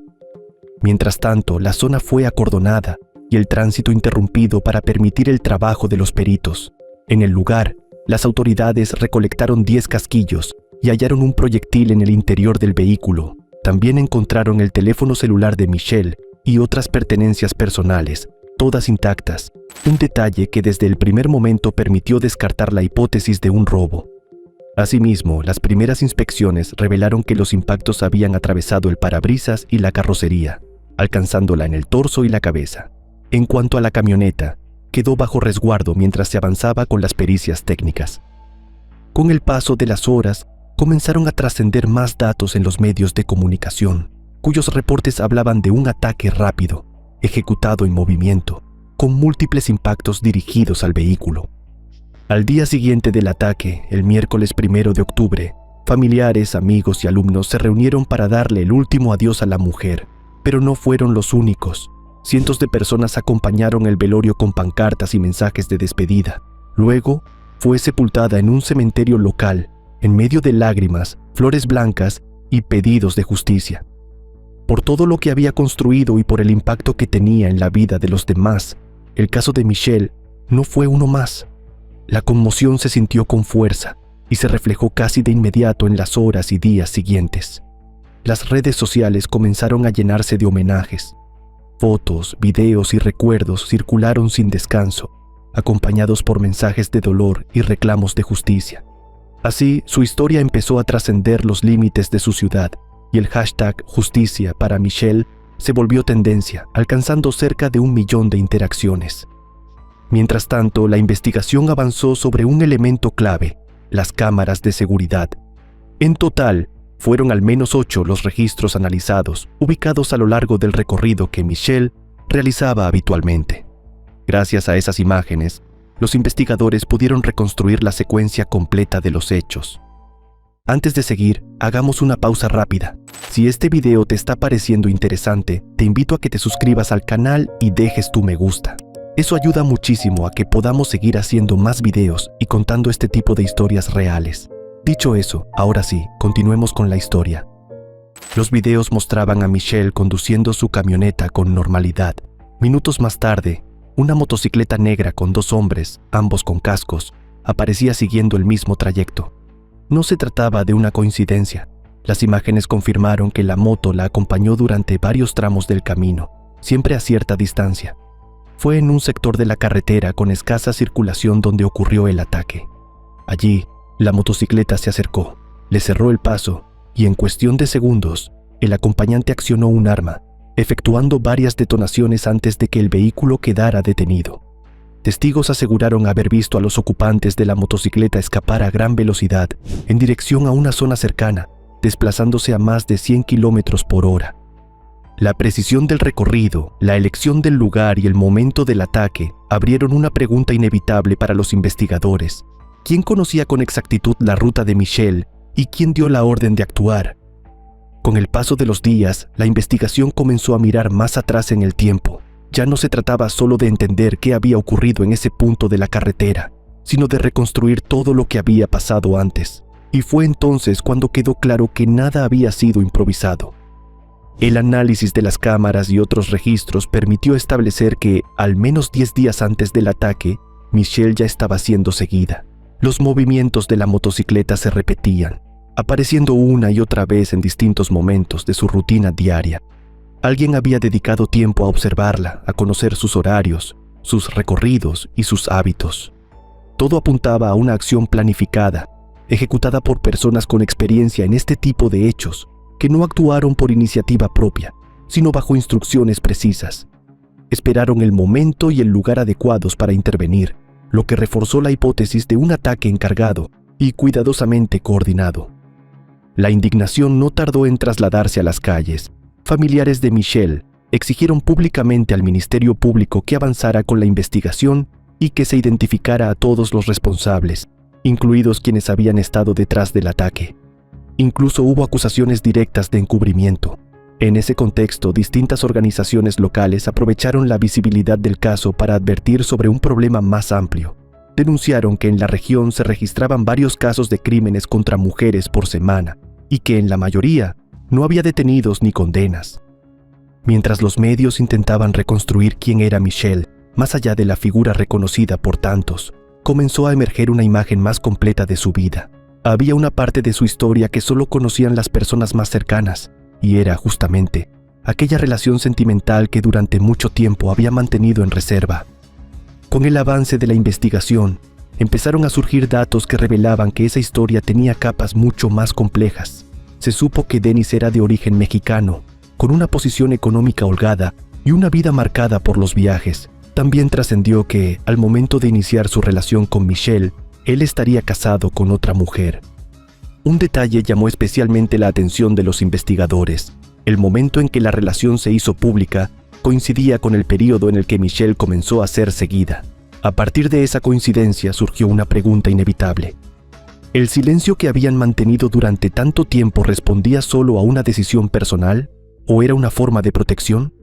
Mientras tanto, la zona fue acordonada y el tránsito interrumpido para permitir el trabajo de los peritos. En el lugar, las autoridades recolectaron 10 casquillos y hallaron un proyectil en el interior del vehículo. También encontraron el teléfono celular de Michelle y otras pertenencias personales, todas intactas, un detalle que desde el primer momento permitió descartar la hipótesis de un robo. Asimismo, las primeras inspecciones revelaron que los impactos habían atravesado el parabrisas y la carrocería, alcanzándola en el torso y la cabeza. En cuanto a la camioneta, quedó bajo resguardo mientras se avanzaba con las pericias técnicas. Con el paso de las horas, comenzaron a trascender más datos en los medios de comunicación, cuyos reportes hablaban de un ataque rápido, ejecutado en movimiento, con múltiples impactos dirigidos al vehículo. Al día siguiente del ataque, el miércoles 1 de octubre, familiares, amigos y alumnos se reunieron para darle el último adiós a la mujer, pero no fueron los únicos. Cientos de personas acompañaron el velorio con pancartas y mensajes de despedida. Luego, fue sepultada en un cementerio local, en medio de lágrimas, flores blancas y pedidos de justicia. Por todo lo que había construido y por el impacto que tenía en la vida de los demás, el caso de Michelle no fue uno más. La conmoción se sintió con fuerza y se reflejó casi de inmediato en las horas y días siguientes. Las redes sociales comenzaron a llenarse de homenajes. Fotos, videos y recuerdos circularon sin descanso, acompañados por mensajes de dolor y reclamos de justicia. Así, su historia empezó a trascender los límites de su ciudad, y el hashtag Justicia para Michelle se volvió tendencia, alcanzando cerca de 1 millón de interacciones. Mientras tanto, la investigación avanzó sobre un elemento clave: las cámaras de seguridad. En total, fueron al menos 8 los registros analizados, ubicados a lo largo del recorrido que Michelle realizaba habitualmente. Gracias a esas imágenes, los investigadores pudieron reconstruir la secuencia completa de los hechos. Antes de seguir, hagamos una pausa rápida. Si este video te está pareciendo interesante, te invito a que te suscribas al canal y dejes tu me gusta. Eso ayuda muchísimo a que podamos seguir haciendo más videos y contando este tipo de historias reales. Dicho eso, ahora sí, continuemos con la historia. Los videos mostraban a Michelle conduciendo su camioneta con normalidad. Minutos más tarde, una motocicleta negra con 2 hombres, ambos con cascos, aparecía siguiendo el mismo trayecto. No se trataba de una coincidencia. Las imágenes confirmaron que la moto la acompañó durante varios tramos del camino, siempre a cierta distancia. Fue en un sector de la carretera con escasa circulación donde ocurrió el ataque. Allí, la motocicleta se acercó, le cerró el paso y en cuestión de segundos, el acompañante accionó un arma, efectuando varias detonaciones antes de que el vehículo quedara detenido. Testigos aseguraron haber visto a los ocupantes de la motocicleta escapar a gran velocidad en dirección a una zona cercana, desplazándose a más de 100 kilómetros por hora. La precisión del recorrido, la elección del lugar y el momento del ataque abrieron una pregunta inevitable para los investigadores. ¿Quién conocía con exactitud la ruta de Michelle y quién dio la orden de actuar? Con el paso de los días, la investigación comenzó a mirar más atrás en el tiempo. Ya no se trataba solo de entender qué había ocurrido en ese punto de la carretera, sino de reconstruir todo lo que había pasado antes. Y fue entonces cuando quedó claro que nada había sido improvisado. El análisis de las cámaras y otros registros permitió establecer que, al menos 10 días antes del ataque, Michelle ya estaba siendo seguida. Los movimientos de la motocicleta se repetían, apareciendo una y otra vez en distintos momentos de su rutina diaria. Alguien había dedicado tiempo a observarla, a conocer sus horarios, sus recorridos y sus hábitos. Todo apuntaba a una acción planificada, ejecutada por personas con experiencia en este tipo de hechos, que no actuaron por iniciativa propia, sino bajo instrucciones precisas. Esperaron el momento y el lugar adecuados para intervenir, lo que reforzó la hipótesis de un ataque encargado y cuidadosamente coordinado. La indignación no tardó en trasladarse a las calles. Familiares de Michelle exigieron públicamente al Ministerio Público que avanzara con la investigación y que se identificara a todos los responsables, incluidos quienes habían estado detrás del ataque. Incluso hubo acusaciones directas de encubrimiento. En ese contexto, distintas organizaciones locales aprovecharon la visibilidad del caso para advertir sobre un problema más amplio. Denunciaron que en la región se registraban varios casos de crímenes contra mujeres por semana y que en la mayoría no había detenidos ni condenas. Mientras los medios intentaban reconstruir quién era Michelle, más allá de la figura reconocida por tantos, comenzó a emerger una imagen más completa de su vida. Había una parte de su historia que solo conocían las personas más cercanas, y era justamente aquella relación sentimental que durante mucho tiempo había mantenido en reserva. Con el avance de la investigación, empezaron a surgir datos que revelaban que esa historia tenía capas mucho más complejas. Se supo que Dennis era de origen mexicano, con una posición económica holgada y una vida marcada por los viajes. También trascendió que, al momento de iniciar su relación con Michelle, él estaría casado con otra mujer. Un detalle llamó especialmente la atención de los investigadores. El momento en que la relación se hizo pública coincidía con el periodo en el que Michelle comenzó a ser seguida. A partir de esa coincidencia surgió una pregunta inevitable. ¿El silencio que habían mantenido durante tanto tiempo respondía solo a una decisión personal o era una forma de protección?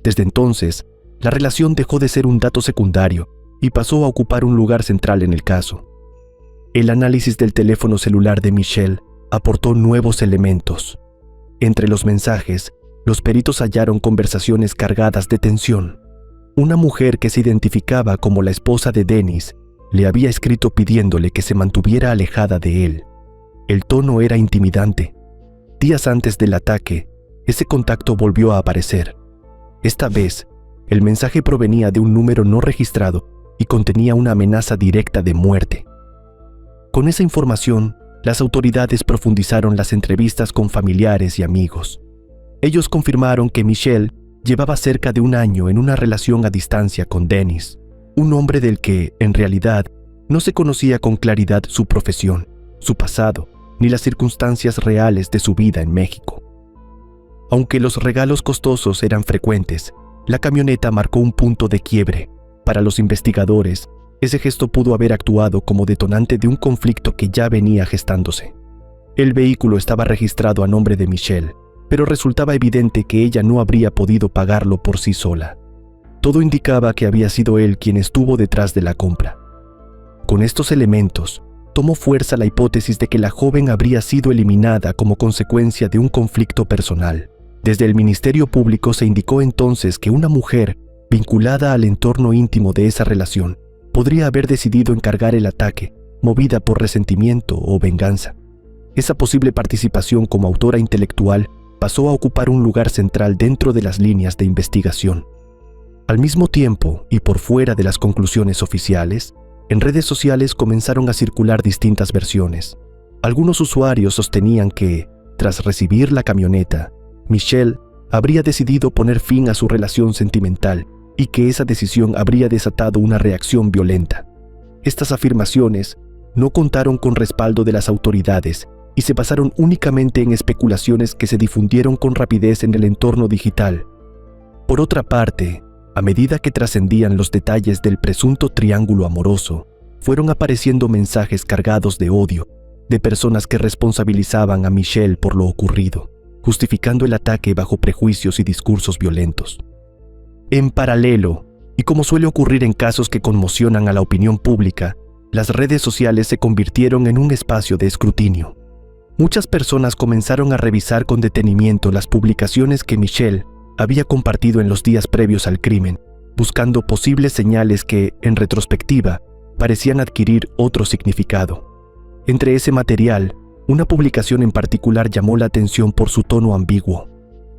Desde entonces, la relación dejó de ser un dato secundario y pasó a ocupar un lugar central en el caso. El análisis del teléfono celular de Michelle aportó nuevos elementos. Entre los mensajes, los peritos hallaron conversaciones cargadas de tensión. Una mujer que se identificaba como la esposa de Dennis le había escrito pidiéndole que se mantuviera alejada de él. El tono era intimidante. Días antes del ataque, ese contacto volvió a aparecer. Esta vez, el mensaje provenía de un número no registrado y contenía una amenaza directa de muerte. Con esa información, las autoridades profundizaron las entrevistas con familiares y amigos. Ellos confirmaron que Michelle llevaba cerca de un año en una relación a distancia con Dennis, un hombre del que, en realidad, no se conocía con claridad su profesión, su pasado, ni las circunstancias reales de su vida en México. Aunque los regalos costosos eran frecuentes, la camioneta marcó un punto de quiebre. Para los investigadores, ese gesto pudo haber actuado como detonante de un conflicto que ya venía gestándose. El vehículo estaba registrado a nombre de Michelle, pero resultaba evidente que ella no habría podido pagarlo por sí sola. Todo indicaba que había sido él quien estuvo detrás de la compra. Con estos elementos, tomó fuerza la hipótesis de que la joven habría sido eliminada como consecuencia de un conflicto personal. Desde el Ministerio Público se indicó entonces que una mujer vinculada al entorno íntimo de esa relación podría haber decidido encargar el ataque, movida por resentimiento o venganza. Esa posible participación como autora intelectual pasó a ocupar un lugar central dentro de las líneas de investigación. Al mismo tiempo, y por fuera de las conclusiones oficiales, en redes sociales comenzaron a circular distintas versiones. Algunos usuarios sostenían que, tras recibir la camioneta, Michelle habría decidido poner fin a su relación sentimental y que esa decisión habría desatado una reacción violenta. Estas afirmaciones no contaron con respaldo de las autoridades y se basaron únicamente en especulaciones que se difundieron con rapidez en el entorno digital. Por otra parte, a medida que trascendían los detalles del presunto triángulo amoroso, fueron apareciendo mensajes cargados de odio de personas que responsabilizaban a Michelle por lo ocurrido, justificando el ataque bajo prejuicios y discursos violentos. En paralelo, y como suele ocurrir en casos que conmocionan a la opinión pública, las redes sociales se convirtieron en un espacio de escrutinio. Muchas personas comenzaron a revisar con detenimiento las publicaciones que Michelle había compartido en los días previos al crimen, buscando posibles señales que, en retrospectiva, parecían adquirir otro significado. Entre ese material, una publicación en particular llamó la atención por su tono ambiguo.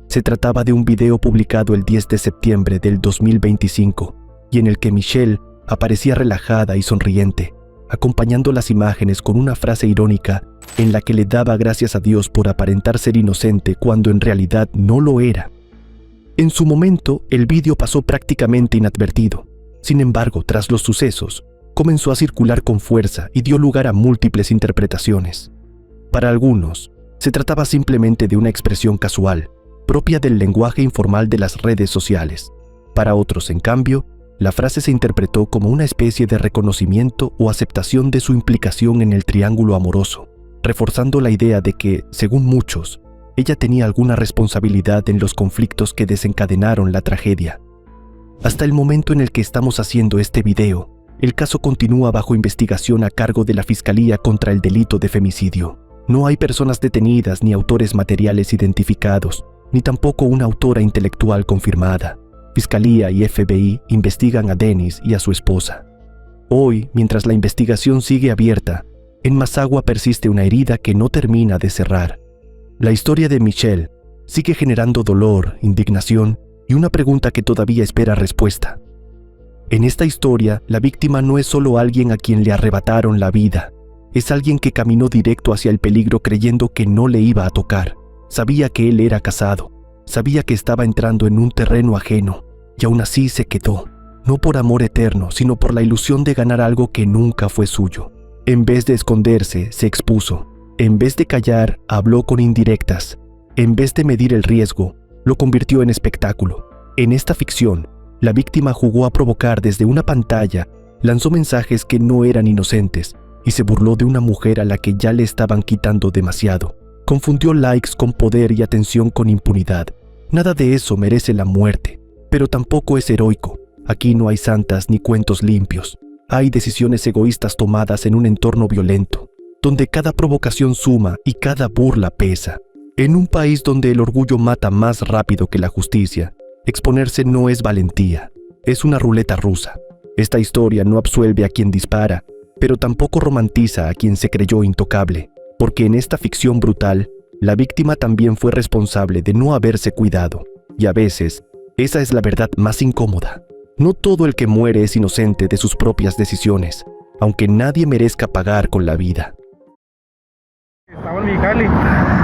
Se trataba de un video publicado el 10 de septiembre del 2025 y en el que Michelle aparecía relajada y sonriente, acompañando las imágenes con una frase irónica en la que le daba gracias a Dios por aparentar ser inocente cuando en realidad no lo era. En su momento, el vídeo pasó prácticamente inadvertido. Sin embargo, tras los sucesos, comenzó a circular con fuerza y dio lugar a múltiples interpretaciones. Para algunos, Se trataba simplemente de una expresión casual, propia del lenguaje informal de las redes sociales. Para otros, en cambio, la frase se interpretó como una especie de reconocimiento o aceptación de su implicación en el triángulo amoroso, reforzando la idea de que, según muchos, ella tenía alguna responsabilidad en los conflictos que desencadenaron la tragedia. Hasta el momento en el que estamos haciendo este video, el caso continúa bajo investigación a cargo de la Fiscalía contra el delito de femicidio. No hay personas detenidas ni autores materiales identificados, ni tampoco una autora intelectual confirmada. Fiscalía y FBI investigan a Dennis y a su esposa. Hoy, mientras la investigación sigue abierta, en Mazagua persiste una herida que no termina de cerrar. La historia de Michelle sigue generando dolor, indignación y una pregunta que todavía espera respuesta. En esta historia, la víctima no es solo alguien a quien le arrebataron la vida, es alguien que caminó directo hacia el peligro creyendo que no le iba a tocar. Sabía que él era casado, sabía que estaba entrando en un terreno ajeno, y aún así se quedó, no por amor eterno, sino por la ilusión de ganar algo que nunca fue suyo. En vez de esconderse, se expuso. En vez de callar, habló con indirectas. En vez de medir el riesgo, lo convirtió en espectáculo. En esta ficción, la víctima jugó a provocar desde una pantalla, lanzó mensajes que no eran inocentes y se burló de una mujer a la que ya le estaban quitando demasiado. Confundió likes con poder y atención con impunidad. Nada de eso merece la muerte, pero tampoco es heroico. Aquí no hay santas ni cuentos limpios. Hay decisiones egoístas tomadas en un entorno violento, donde cada provocación suma y cada burla pesa. En un país donde el orgullo mata más rápido que la justicia, exponerse no es valentía, es una ruleta rusa. Esta historia no absuelve a quien dispara, pero tampoco romantiza a quien se creyó intocable, porque en esta ficción brutal, la víctima también fue responsable de no haberse cuidado, y a veces, esa es la verdad más incómoda. No todo el que muere es inocente de sus propias decisiones, aunque nadie merezca pagar con la vida. Estaba en Mexicali,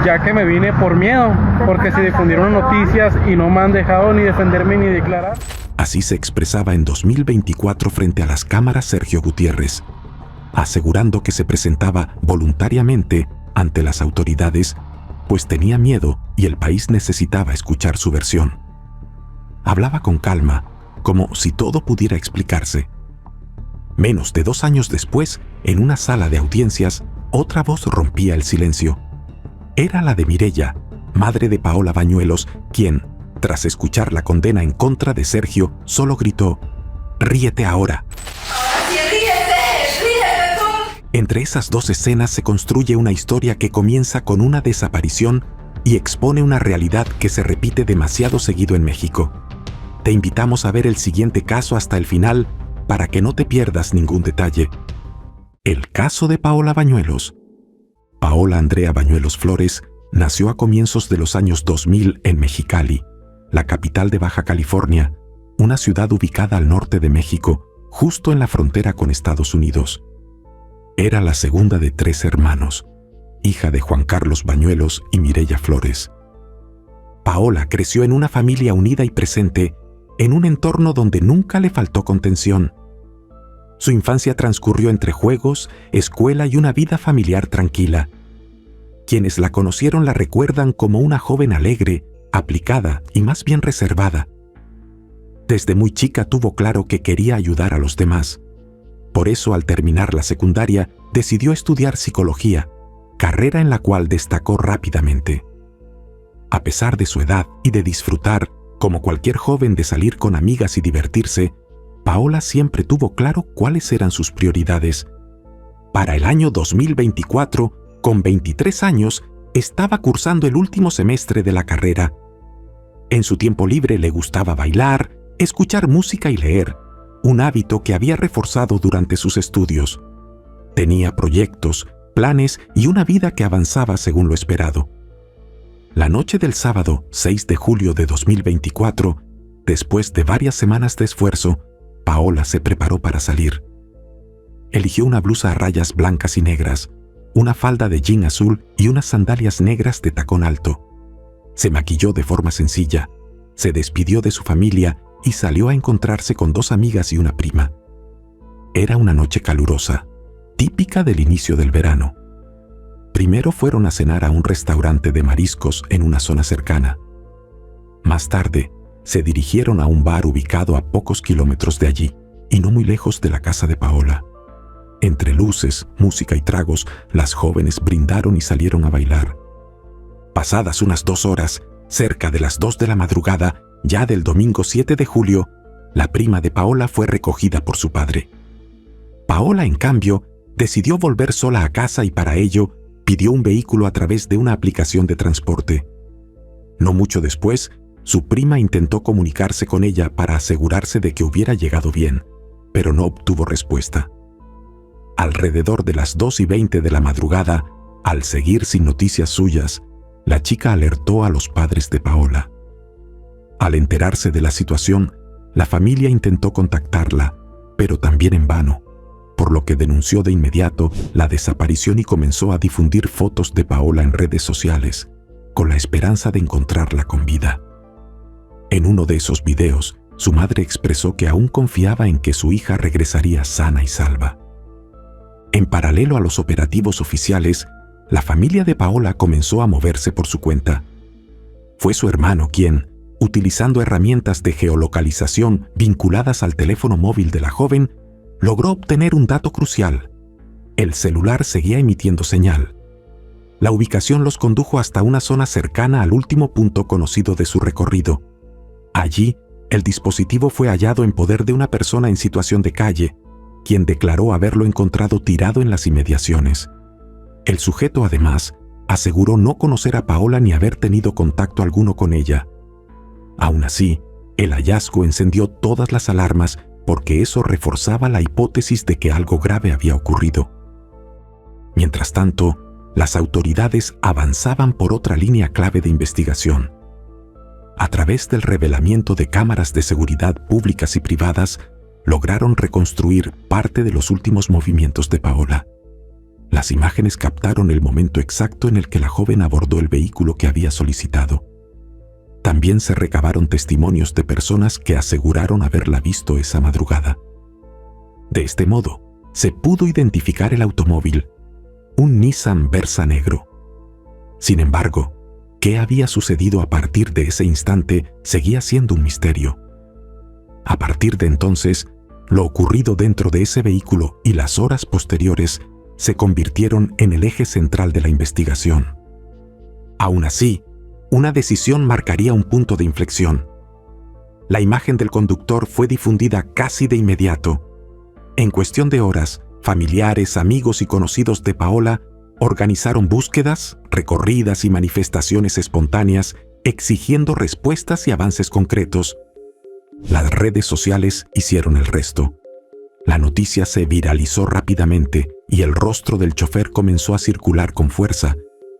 ya que me vine por miedo, porque se difundieron noticias y no me han dejado ni defenderme ni declarar. Así se expresaba en 2024 frente a las cámaras Sergio Gutiérrez, asegurando que se presentaba voluntariamente ante las autoridades, pues tenía miedo y el país necesitaba escuchar su versión. Hablaba con calma, como si todo pudiera explicarse. Menos de 2 años después, en una sala de audiencias, otra voz rompía el silencio. Era la de Mireya, madre de Paola Bañuelos, quien, tras escuchar la condena en contra de Sergio, solo gritó: «¡Ríete ahora!». Entre esas 2 escenas se construye una historia que comienza con una desaparición y expone una realidad que se repite demasiado seguido en México. Te invitamos a ver el siguiente caso hasta el final para que no te pierdas ningún detalle. El caso de Paola Bañuelos. Paola Andrea Bañuelos Flores nació a comienzos de los años 2000 en Mexicali, la capital de Baja California, una ciudad ubicada al norte de México, justo en la frontera con Estados Unidos. Era la segunda de 3 hermanos, hija de Juan Carlos Bañuelos y Mireya Flores. Paola creció en una familia unida y presente, en un entorno donde nunca le faltó contención. Su infancia transcurrió entre juegos, escuela y una vida familiar tranquila. Quienes la conocieron la recuerdan como una joven alegre, aplicada y más bien reservada. Desde muy chica tuvo claro que quería ayudar a los demás. Por eso, al terminar la secundaria, decidió estudiar psicología, carrera en la cual destacó rápidamente. A pesar de su edad y de disfrutar, como cualquier joven, de salir con amigas y divertirse, Paola siempre tuvo claro cuáles eran sus prioridades. Para el año 2024, con 23 años, estaba cursando el último semestre de la carrera. En su tiempo libre le gustaba bailar, escuchar música y leer, un hábito que había reforzado durante sus estudios. Tenía proyectos, planes y una vida que avanzaba según lo esperado. La noche del sábado 6 de julio de 2024, después de varias semanas de esfuerzo, Paola se preparó para salir. Eligió una blusa a rayas blancas y negras, una falda de jean azul y unas sandalias negras de tacón alto. Se maquilló de forma sencilla, se despidió de su familia y salió a encontrarse con 2 amigas y una prima. Era una noche calurosa, típica del inicio del verano. Primero fueron a cenar a un restaurante de mariscos en una zona cercana. Más tarde, se dirigieron a un bar ubicado a pocos kilómetros de allí y no muy lejos de la casa de Paola. Entre luces, música y tragos, las jóvenes brindaron y salieron a bailar. Pasadas unas 2 horas, cerca de las 2 de la madrugada, ya del domingo 7 de julio, la prima de Paola fue recogida por su padre. Paola, en cambio, decidió volver sola a casa y para ello pidió un vehículo a través de una aplicación de transporte. No mucho después, su prima intentó comunicarse con ella para asegurarse de que hubiera llegado bien, pero no obtuvo respuesta. Alrededor de las 2:20 de la madrugada, al seguir sin noticias suyas, la chica alertó a los padres de Paola. Al enterarse de la situación, la familia intentó contactarla, pero también en vano, por lo que denunció de inmediato la desaparición y comenzó a difundir fotos de Paola en redes sociales, con la esperanza de encontrarla con vida. En uno de esos videos, su madre expresó que aún confiaba en que su hija regresaría sana y salva. En paralelo a los operativos oficiales, la familia de Paola comenzó a moverse por su cuenta. Fue su hermano quien, utilizando herramientas de geolocalización vinculadas al teléfono móvil de la joven, logró obtener un dato crucial. El celular seguía emitiendo señal. La ubicación los condujo hasta una zona cercana al último punto conocido de su recorrido. Allí, el dispositivo fue hallado en poder de una persona en situación de calle, quien declaró haberlo encontrado tirado en las inmediaciones. El sujeto, además, aseguró no conocer a Paola ni haber tenido contacto alguno con ella. Aún así, el hallazgo encendió todas las alarmas porque eso reforzaba la hipótesis de que algo grave había ocurrido. Mientras tanto, las autoridades avanzaban por otra línea clave de investigación. A través del revelamiento de cámaras de seguridad públicas y privadas, lograron reconstruir parte de los últimos movimientos de Paola. Las imágenes captaron el momento exacto en el que la joven abordó el vehículo que había solicitado. También se recabaron testimonios de personas que aseguraron haberla visto esa madrugada. De este modo, se pudo identificar el automóvil, un Nissan Versa negro. Sin embargo, ¿qué había sucedido a partir de ese instante seguía siendo un misterio? A partir de entonces, lo ocurrido dentro de ese vehículo y las horas posteriores se convirtieron en el eje central de la investigación. Aún así, una decisión marcaría un punto de inflexión. La imagen del conductor fue difundida casi de inmediato. En cuestión de horas, familiares, amigos y conocidos de Paola organizaron búsquedas, recorridas y manifestaciones espontáneas exigiendo respuestas y avances concretos. Las redes sociales hicieron el resto. La noticia se viralizó rápidamente y el rostro del chofer comenzó a circular con fuerza,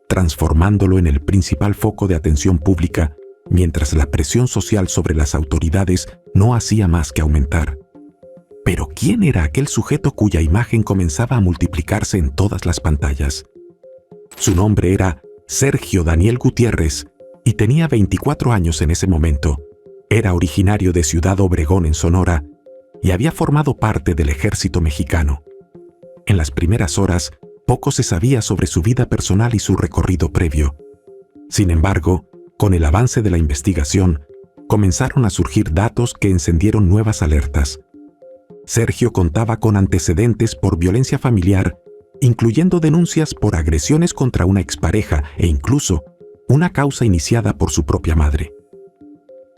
transformándolo en el principal foco de atención pública, mientras la presión social sobre las autoridades no hacía más que aumentar. Pero ¿quién era aquel sujeto cuya imagen comenzaba a multiplicarse en todas las pantallas? Su nombre era Sergio Daniel Gutiérrez y tenía 24 años en ese momento. Era originario de Ciudad Obregón, en Sonora, y había formado parte del ejército mexicano. En las primeras horas, poco se sabía sobre su vida personal y su recorrido previo. Sin embargo, con el avance de la investigación, comenzaron a surgir datos que encendieron nuevas alertas. Sergio contaba con antecedentes por violencia familiar, incluyendo denuncias por agresiones contra una expareja e incluso una causa iniciada por su propia madre.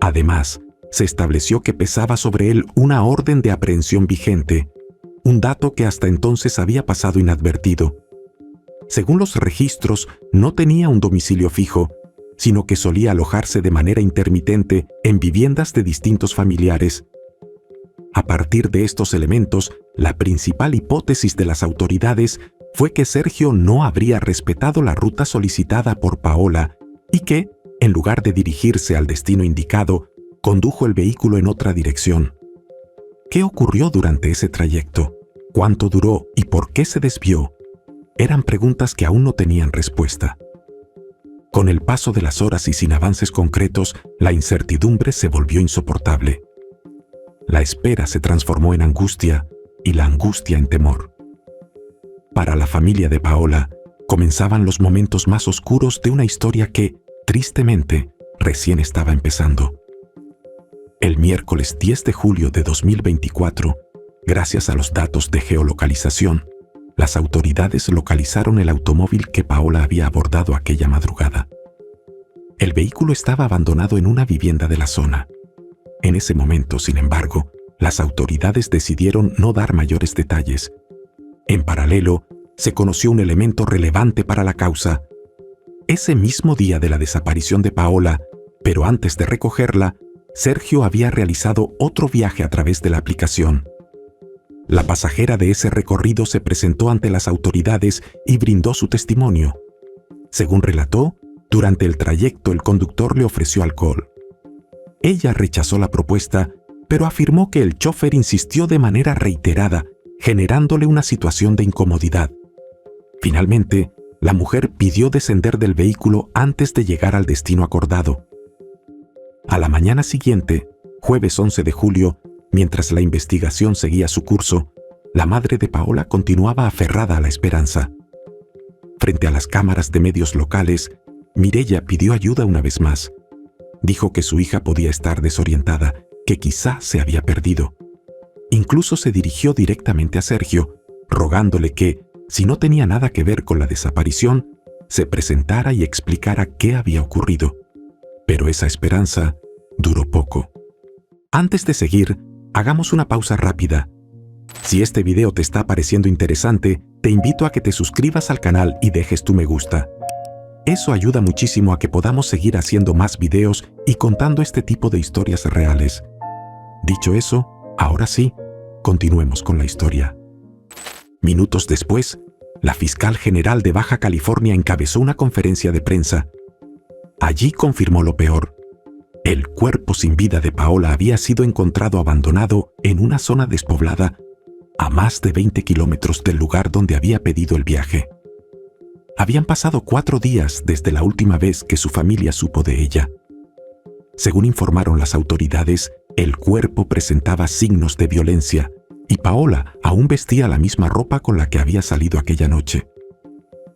Además, se estableció que pesaba sobre él una orden de aprehensión vigente, un dato que hasta entonces había pasado inadvertido. Según los registros, no tenía un domicilio fijo, sino que solía alojarse de manera intermitente en viviendas de distintos familiares. A partir de estos elementos, la principal hipótesis de las autoridades fue que Sergio no habría respetado la ruta solicitada por Paola y que, en lugar de dirigirse al destino indicado, condujo el vehículo en otra dirección. ¿Qué ocurrió durante ese trayecto? ¿Cuánto duró y por qué se desvió? Eran preguntas que aún no tenían respuesta. Con el paso de las horas y sin avances concretos, la incertidumbre se volvió insoportable. La espera se transformó en angustia y la angustia en temor. Para la familia de Paola, comenzaban los momentos más oscuros de una historia que, tristemente, recién estaba empezando. El miércoles 10 de julio de 2024, gracias a los datos de geolocalización, las autoridades localizaron el automóvil que Paola había abordado aquella madrugada. El vehículo estaba abandonado en una vivienda de la zona. En ese momento, sin embargo, las autoridades decidieron no dar mayores detalles. En paralelo, se conoció un elemento relevante para la causa. Ese mismo día de la desaparición de Paola, pero antes de recogerla, Sergio había realizado otro viaje a través de la aplicación. La pasajera de ese recorrido se presentó ante las autoridades y brindó su testimonio. Según relató, durante el trayecto el conductor le ofreció alcohol. Ella rechazó la propuesta, pero afirmó que el chofer insistió de manera reiterada, generándole una situación de incomodidad. Finalmente, la mujer pidió descender del vehículo antes de llegar al destino acordado. A la mañana siguiente, jueves 11 de julio, mientras la investigación seguía su curso, la madre de Paola continuaba aferrada a la esperanza. Frente a las cámaras de medios locales, Mireya pidió ayuda una vez más. Dijo que su hija podía estar desorientada, que quizá se había perdido. Incluso se dirigió directamente a Sergio, rogándole que, si no tenía nada que ver con la desaparición, se presentara y explicara qué había ocurrido. Pero esa esperanza duró poco. Antes de seguir, hagamos una pausa rápida. Si este video te está pareciendo interesante, te invito a que te suscribas al canal y dejes tu me gusta. Eso ayuda muchísimo a que podamos seguir haciendo más videos y contando este tipo de historias reales. Dicho eso, ahora sí, continuemos con la historia. Minutos después, la fiscal general de Baja California encabezó una conferencia de prensa. Allí confirmó lo peor. El cuerpo sin vida de Paola había sido encontrado abandonado en una zona despoblada a más de 20 kilómetros del lugar donde había pedido el viaje. Habían pasado 4 días desde la última vez que su familia supo de ella. Según informaron las autoridades, el cuerpo presentaba signos de violencia y Paola aún vestía la misma ropa con la que había salido aquella noche.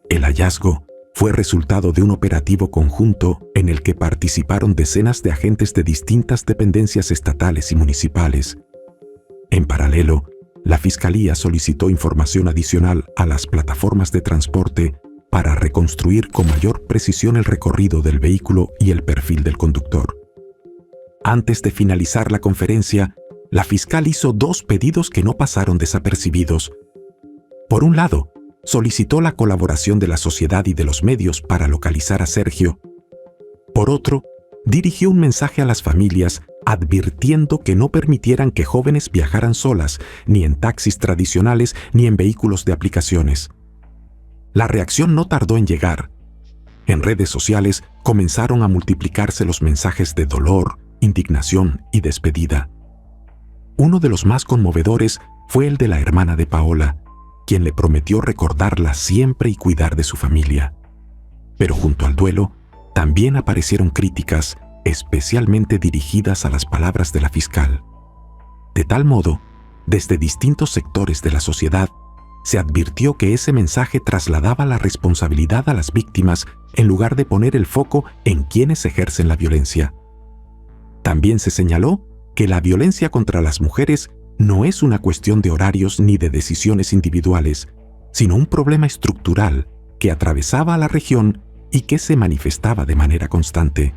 El hallazgo fue resultado de un operativo conjunto en el que participaron decenas de agentes de distintas dependencias estatales y municipales. En paralelo, la Fiscalía solicitó información adicional a las plataformas de transporte para reconstruir con mayor precisión el recorrido del vehículo y el perfil del conductor. Antes de finalizar la conferencia, la fiscal hizo 2 pedidos que no pasaron desapercibidos. Por un lado, solicitó la colaboración de la sociedad y de los medios para localizar a Sergio. Por otro, dirigió un mensaje a las familias advirtiendo que no permitieran que jóvenes viajaran solas, ni en taxis tradicionales ni en vehículos de aplicaciones. La reacción no tardó en llegar. En redes sociales comenzaron a multiplicarse los mensajes de dolor, indignación y despedida. Uno de los más conmovedores fue el de la hermana de Paola, quien le prometió recordarla siempre y cuidar de su familia. Pero junto al duelo, también aparecieron críticas, especialmente dirigidas a las palabras de la fiscal. De tal modo, desde distintos sectores de la sociedad, se advirtió que ese mensaje trasladaba la responsabilidad a las víctimas en lugar de poner el foco en quienes ejercen la violencia. También se señaló que la violencia contra las mujeres no es una cuestión de horarios ni de decisiones individuales, sino un problema estructural que atravesaba a la región y que se manifestaba de manera constante.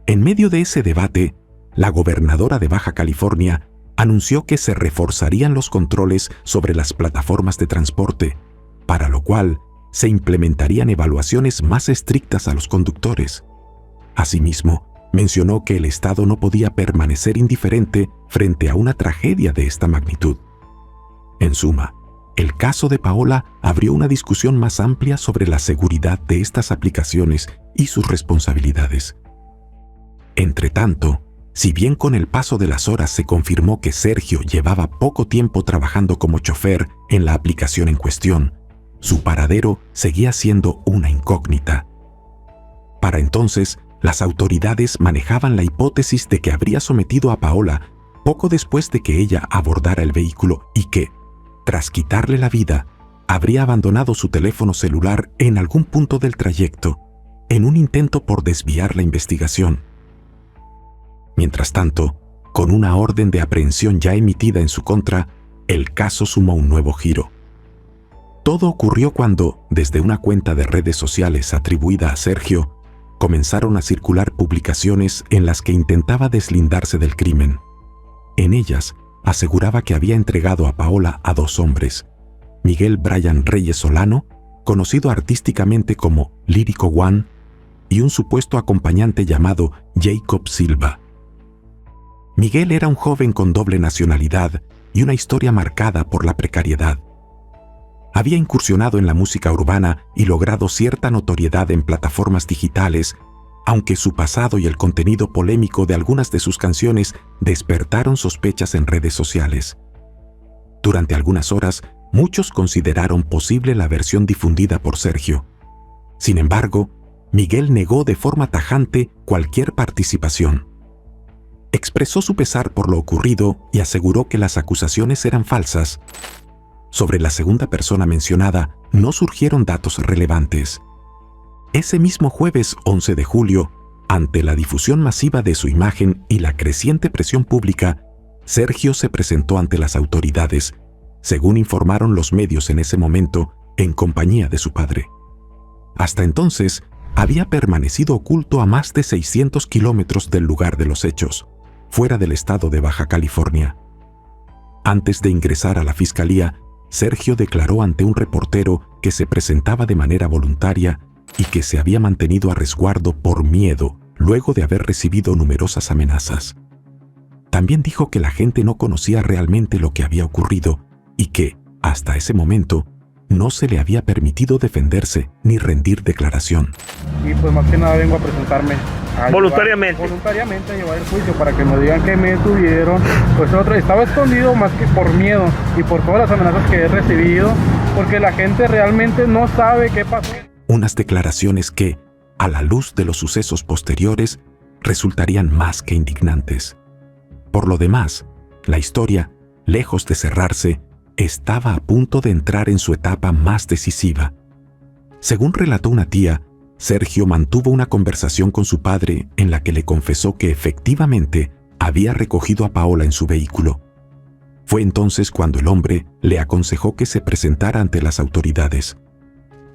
En medio de ese debate, la gobernadora de Baja California anunció que se reforzarían los controles sobre las plataformas de transporte, para lo cual se implementarían evaluaciones más estrictas a los conductores. Asimismo, mencionó que el Estado no podía permanecer indiferente frente a una tragedia de esta magnitud. En suma, el caso de Paola abrió una discusión más amplia sobre la seguridad de estas aplicaciones y sus responsabilidades. Entretanto, si bien con el paso de las horas se confirmó que Sergio llevaba poco tiempo trabajando como chofer en la aplicación en cuestión, su paradero seguía siendo una incógnita. Para entonces, las autoridades manejaban la hipótesis de que habría sometido a Paola poco después de que ella abordara el vehículo y que, tras quitarle la vida, habría abandonado su teléfono celular en algún punto del trayecto, en un intento por desviar la investigación. Mientras tanto, con una orden de aprehensión ya emitida en su contra, el caso sumó un nuevo giro. Todo ocurrió cuando, desde una cuenta de redes sociales atribuida a Sergio, comenzaron a circular publicaciones en las que intentaba deslindarse del crimen. En ellas, aseguraba que había entregado a Paola a 2 hombres, Miguel Brian Reyes Solano, conocido artísticamente como Lírico One, y un supuesto acompañante llamado Jacob Silva. Miguel era un joven con doble nacionalidad y una historia marcada por la precariedad. Había incursionado en la música urbana y logrado cierta notoriedad en plataformas digitales, aunque su pasado y el contenido polémico de algunas de sus canciones despertaron sospechas en redes sociales. Durante algunas horas, muchos consideraron posible la versión difundida por Sergio. Sin embargo, Miguel negó de forma tajante cualquier participación. Expresó su pesar por lo ocurrido y aseguró que las acusaciones eran falsas. Sobre la segunda persona mencionada, no surgieron datos relevantes. Ese mismo jueves 11 de julio, ante la difusión masiva de su imagen y la creciente presión pública, Sergio se presentó ante las autoridades, según informaron los medios en ese momento, en compañía de su padre. Hasta entonces, había permanecido oculto a más de 600 kilómetros del lugar de los hechos, fuera del estado de Baja California. Antes de ingresar a la fiscalía, Sergio declaró ante un reportero que se presentaba de manera voluntaria y que se había mantenido a resguardo por miedo luego de haber recibido numerosas amenazas. También dijo que la gente no conocía realmente lo que había ocurrido y que, hasta ese momento, no se le había permitido defenderse ni rendir declaración. Y pues más que nada vengo a presentarme. Voluntariamente. Voluntariamente a llevar el juicio para que me digan que me detuvieron. Pues estaba escondido más que por miedo y por todas las amenazas que he recibido, porque la gente realmente no sabe qué pasó. Unas declaraciones que, a la luz de los sucesos posteriores, resultarían más que indignantes. Por lo demás, la historia, lejos de cerrarse, estaba a punto de entrar en su etapa más decisiva. Según relató una tía, Sergio mantuvo una conversación con su padre en la que le confesó que efectivamente había recogido a Paola en su vehículo. Fue entonces cuando el hombre le aconsejó que se presentara ante las autoridades.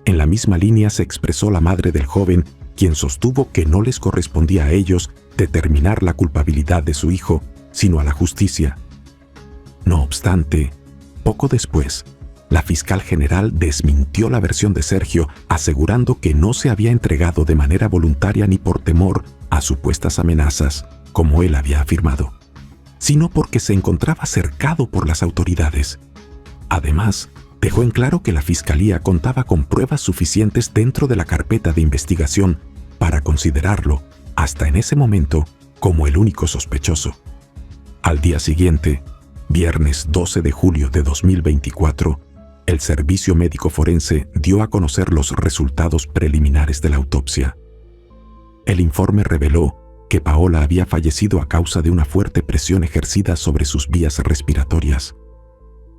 En la misma línea se expresó la madre del joven, quien sostuvo que no les correspondía a ellos determinar la culpabilidad de su hijo, sino a la justicia. No obstante, poco después, la fiscal general desmintió la versión de Sergio, asegurando que no se había entregado de manera voluntaria ni por temor a supuestas amenazas, como él había afirmado, sino porque se encontraba cercado por las autoridades. Además, dejó en claro que la fiscalía contaba con pruebas suficientes dentro de la carpeta de investigación para considerarlo, hasta en ese momento, como el único sospechoso. Al día siguiente, viernes 12 de julio de 2024, el Servicio Médico Forense dio a conocer los resultados preliminares de la autopsia. El informe reveló que Paola había fallecido a causa de una fuerte presión ejercida sobre sus vías respiratorias.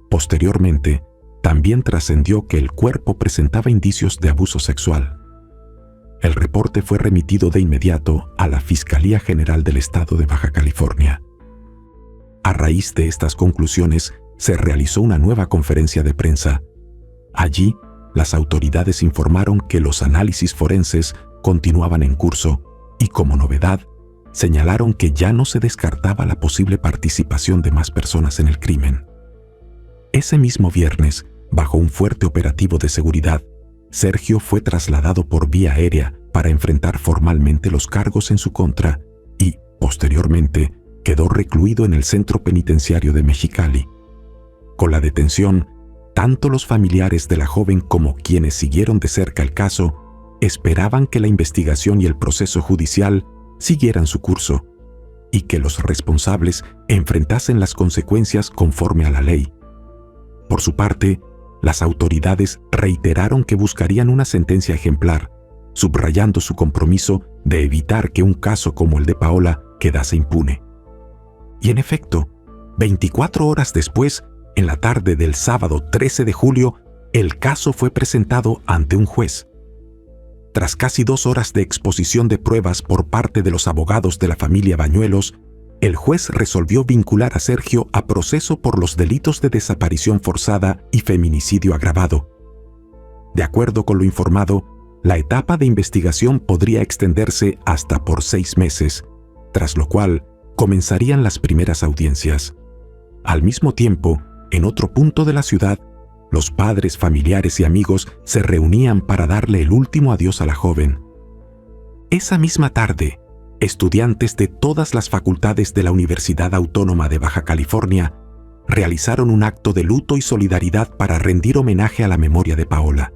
Posteriormente, también trascendió que el cuerpo presentaba indicios de abuso sexual. El reporte fue remitido de inmediato a la Fiscalía General del Estado de Baja California. A raíz de estas conclusiones, se realizó una nueva conferencia de prensa. Allí, las autoridades informaron que los análisis forenses continuaban en curso y, como novedad, señalaron que ya no se descartaba la posible participación de más personas en el crimen. Ese mismo viernes, bajo un fuerte operativo de seguridad, Sergio fue trasladado por vía aérea para enfrentar formalmente los cargos en su contra y, posteriormente, quedó recluido en el centro penitenciario de Mexicali. Con la detención, tanto los familiares de la joven como quienes siguieron de cerca el caso esperaban que la investigación y el proceso judicial siguieran su curso y que los responsables enfrentasen las consecuencias conforme a la ley. Por su parte, las autoridades reiteraron que buscarían una sentencia ejemplar, subrayando su compromiso de evitar que un caso como el de Paola quedase impune. Y en efecto, 24 horas después, en la tarde del sábado 13 de julio, el caso fue presentado ante un juez. Tras casi 2 horas de exposición de pruebas por parte de los abogados de la familia Bañuelos, el juez resolvió vincular a Sergio a proceso por los delitos de desaparición forzada y feminicidio agravado. De acuerdo con lo informado, la etapa de investigación podría extenderse hasta por 6 meses, tras lo cual comenzarían las primeras audiencias. Al mismo tiempo, en otro punto de la ciudad, los padres, familiares y amigos se reunían para darle el último adiós a la joven. Esa misma tarde, estudiantes de todas las facultades de la Universidad Autónoma de Baja California realizaron un acto de luto y solidaridad para rendir homenaje a la memoria de Paola.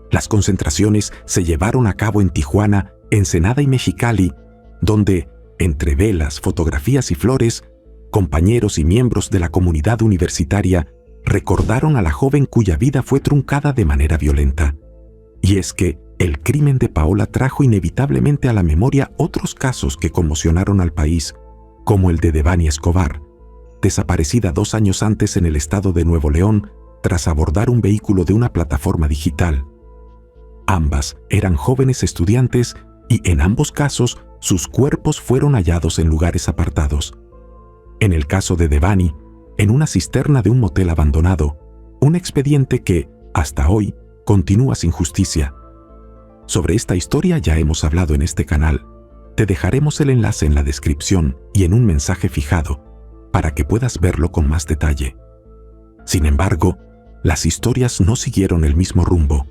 Las concentraciones se llevaron a cabo en Tijuana, Ensenada y Mexicali, donde, entre velas, fotografías y flores, compañeros y miembros de la comunidad universitaria recordaron a la joven cuya vida fue truncada de manera violenta. Y es que el crimen de Paola trajo inevitablemente a la memoria otros casos que conmocionaron al país, como el de Devani Escobar, desaparecida 2 años antes en el estado de Nuevo León tras abordar un vehículo de una plataforma digital. Ambas eran jóvenes estudiantes y en ambos casos sus cuerpos fueron hallados en lugares apartados. En el caso de Devani, en una cisterna de un motel abandonado, un expediente que, hasta hoy, continúa sin justicia. Sobre esta historia ya hemos hablado en este canal. Te dejaremos el enlace en la descripción y en un mensaje fijado, para que puedas verlo con más detalle. Sin embargo, las historias no siguieron el mismo rumbo,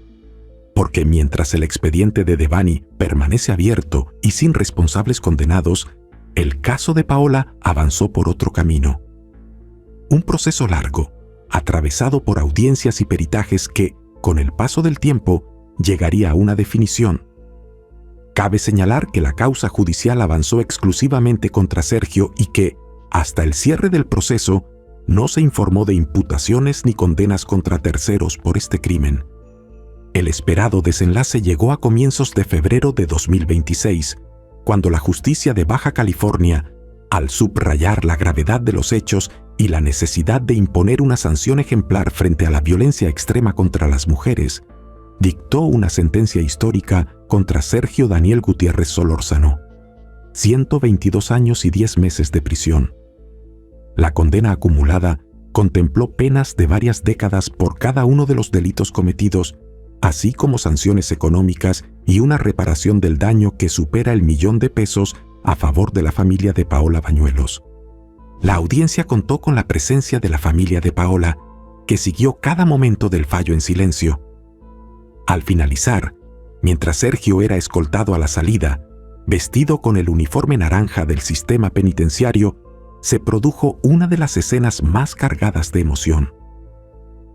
porque mientras el expediente de Devani permanece abierto y sin responsables condenados, el caso de Paola avanzó por otro camino. Un proceso largo, atravesado por audiencias y peritajes que, con el paso del tiempo, llegaría a una definición. Cabe señalar que la causa judicial avanzó exclusivamente contra Sergio y que, hasta el cierre del proceso, no se informó de imputaciones ni condenas contra terceros por este crimen. El esperado desenlace llegó a comienzos de febrero de 2026, cuando la justicia de Baja California, al subrayar la gravedad de los hechos y la necesidad de imponer una sanción ejemplar frente a la violencia extrema contra las mujeres, dictó una sentencia histórica contra Sergio Daniel Gutiérrez Solórzano, 122 años y 10 meses de prisión. La condena acumulada contempló penas de varias décadas por cada uno de los delitos cometidos, así como sanciones económicas y una reparación del daño que supera el $1.000.000 a favor de la familia de Paola Bañuelos. La audiencia contó con la presencia de la familia de Paola, que siguió cada momento del fallo en silencio. Al finalizar, mientras Sergio era escoltado a la salida, vestido con el uniforme naranja del sistema penitenciario, se produjo una de las escenas más cargadas de emoción.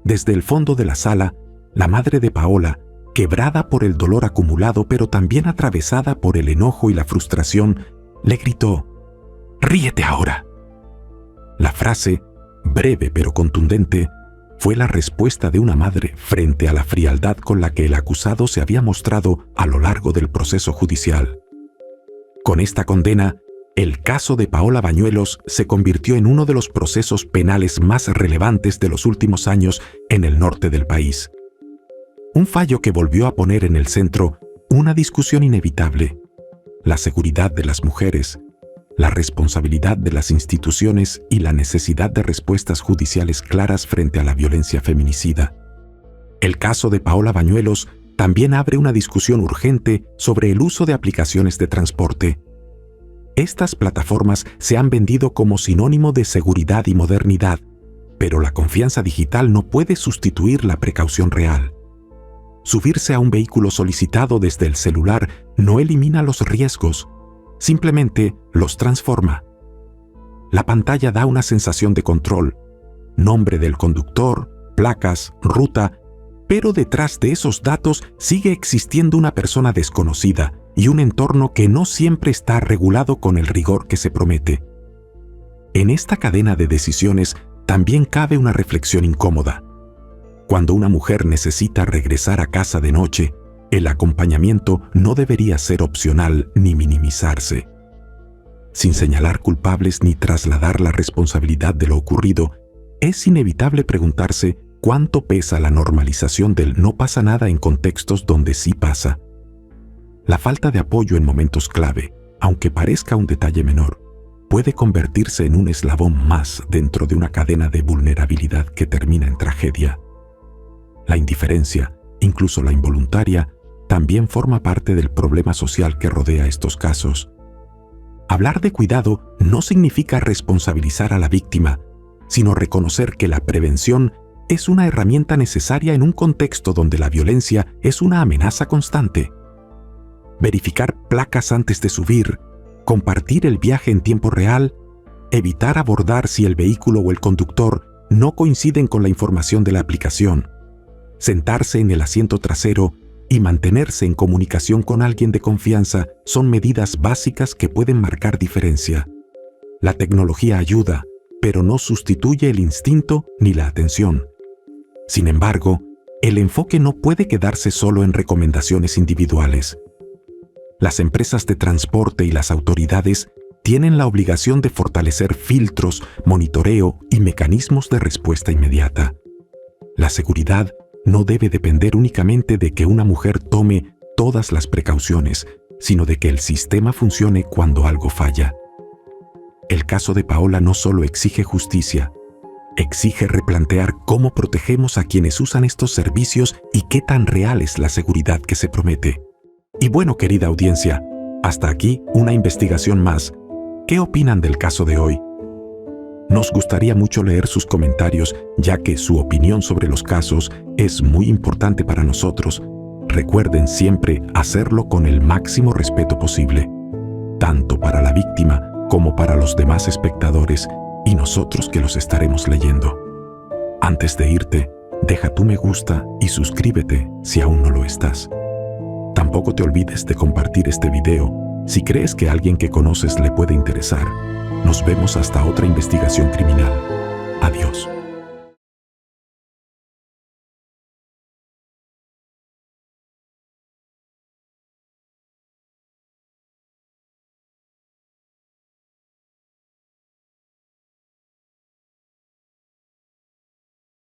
Desde el fondo de la sala, la madre de Paola, quebrada por el dolor acumulado pero también atravesada por el enojo y la frustración, le gritó: «¡Ríete ahora!». La frase, breve pero contundente, fue la respuesta de una madre frente a la frialdad con la que el acusado se había mostrado a lo largo del proceso judicial. Con esta condena, el caso de Paola Bañuelos se convirtió en uno de los procesos penales más relevantes de los últimos años en el norte del país. Un fallo que volvió a poner en el centro una discusión inevitable: la seguridad de las mujeres, la responsabilidad de las instituciones y la necesidad de respuestas judiciales claras frente a la violencia feminicida. El caso de Paola Bañuelos también abre una discusión urgente sobre el uso de aplicaciones de transporte. Estas plataformas se han vendido como sinónimo de seguridad y modernidad, pero la confianza digital no puede sustituir la precaución real. Subirse a un vehículo solicitado desde el celular no elimina los riesgos, simplemente los transforma. La pantalla da una sensación de control, nombre del conductor, placas, ruta, pero detrás de esos datos sigue existiendo una persona desconocida y un entorno que no siempre está regulado con el rigor que se promete. En esta cadena de decisiones también cabe una reflexión incómoda. Cuando una mujer necesita regresar a casa de noche, el acompañamiento no debería ser opcional ni minimizarse. Sin señalar culpables ni trasladar la responsabilidad de lo ocurrido, es inevitable preguntarse ¿Cuánto pesa la normalización del no pasa nada en contextos donde sí pasa? La falta de apoyo en momentos clave, aunque parezca un detalle menor, puede convertirse en un eslabón más dentro de una cadena de vulnerabilidad que termina en tragedia. La indiferencia, incluso la involuntaria, también forma parte del problema social que rodea estos casos. Hablar de cuidado no significa responsabilizar a la víctima, sino reconocer que la prevención es una herramienta necesaria en un contexto donde la violencia es una amenaza constante. Verificar placas antes de subir, compartir el viaje en tiempo real, evitar abordar si el vehículo o el conductor no coinciden con la información de la aplicación, sentarse en el asiento trasero y mantenerse en comunicación con alguien de confianza son medidas básicas que pueden marcar diferencia. La tecnología ayuda, pero no sustituye el instinto ni la atención. Sin embargo, el enfoque no puede quedarse solo en recomendaciones individuales. Las empresas de transporte y las autoridades tienen la obligación de fortalecer filtros, monitoreo y mecanismos de respuesta inmediata. La seguridad no debe depender únicamente de que una mujer tome todas las precauciones, sino de que el sistema funcione cuando algo falla. El caso de Paola no solo exige justicia, exige replantear cómo protegemos a quienes usan estos servicios y qué tan real es la seguridad que se promete. Y bueno, querida audiencia, hasta aquí una investigación más. ¿Qué opinan del caso de hoy? Nos gustaría mucho leer sus comentarios, ya que su opinión sobre los casos es muy importante para nosotros. Recuerden siempre hacerlo con el máximo respeto posible, tanto para la víctima como para los demás espectadores y nosotros que los estaremos leyendo. Antes de irte, deja tu me gusta y suscríbete si aún no lo estás. Tampoco te olvides de compartir este video si crees que a alguien que conoces le puede interesar. Nos vemos hasta otra investigación criminal. Adiós.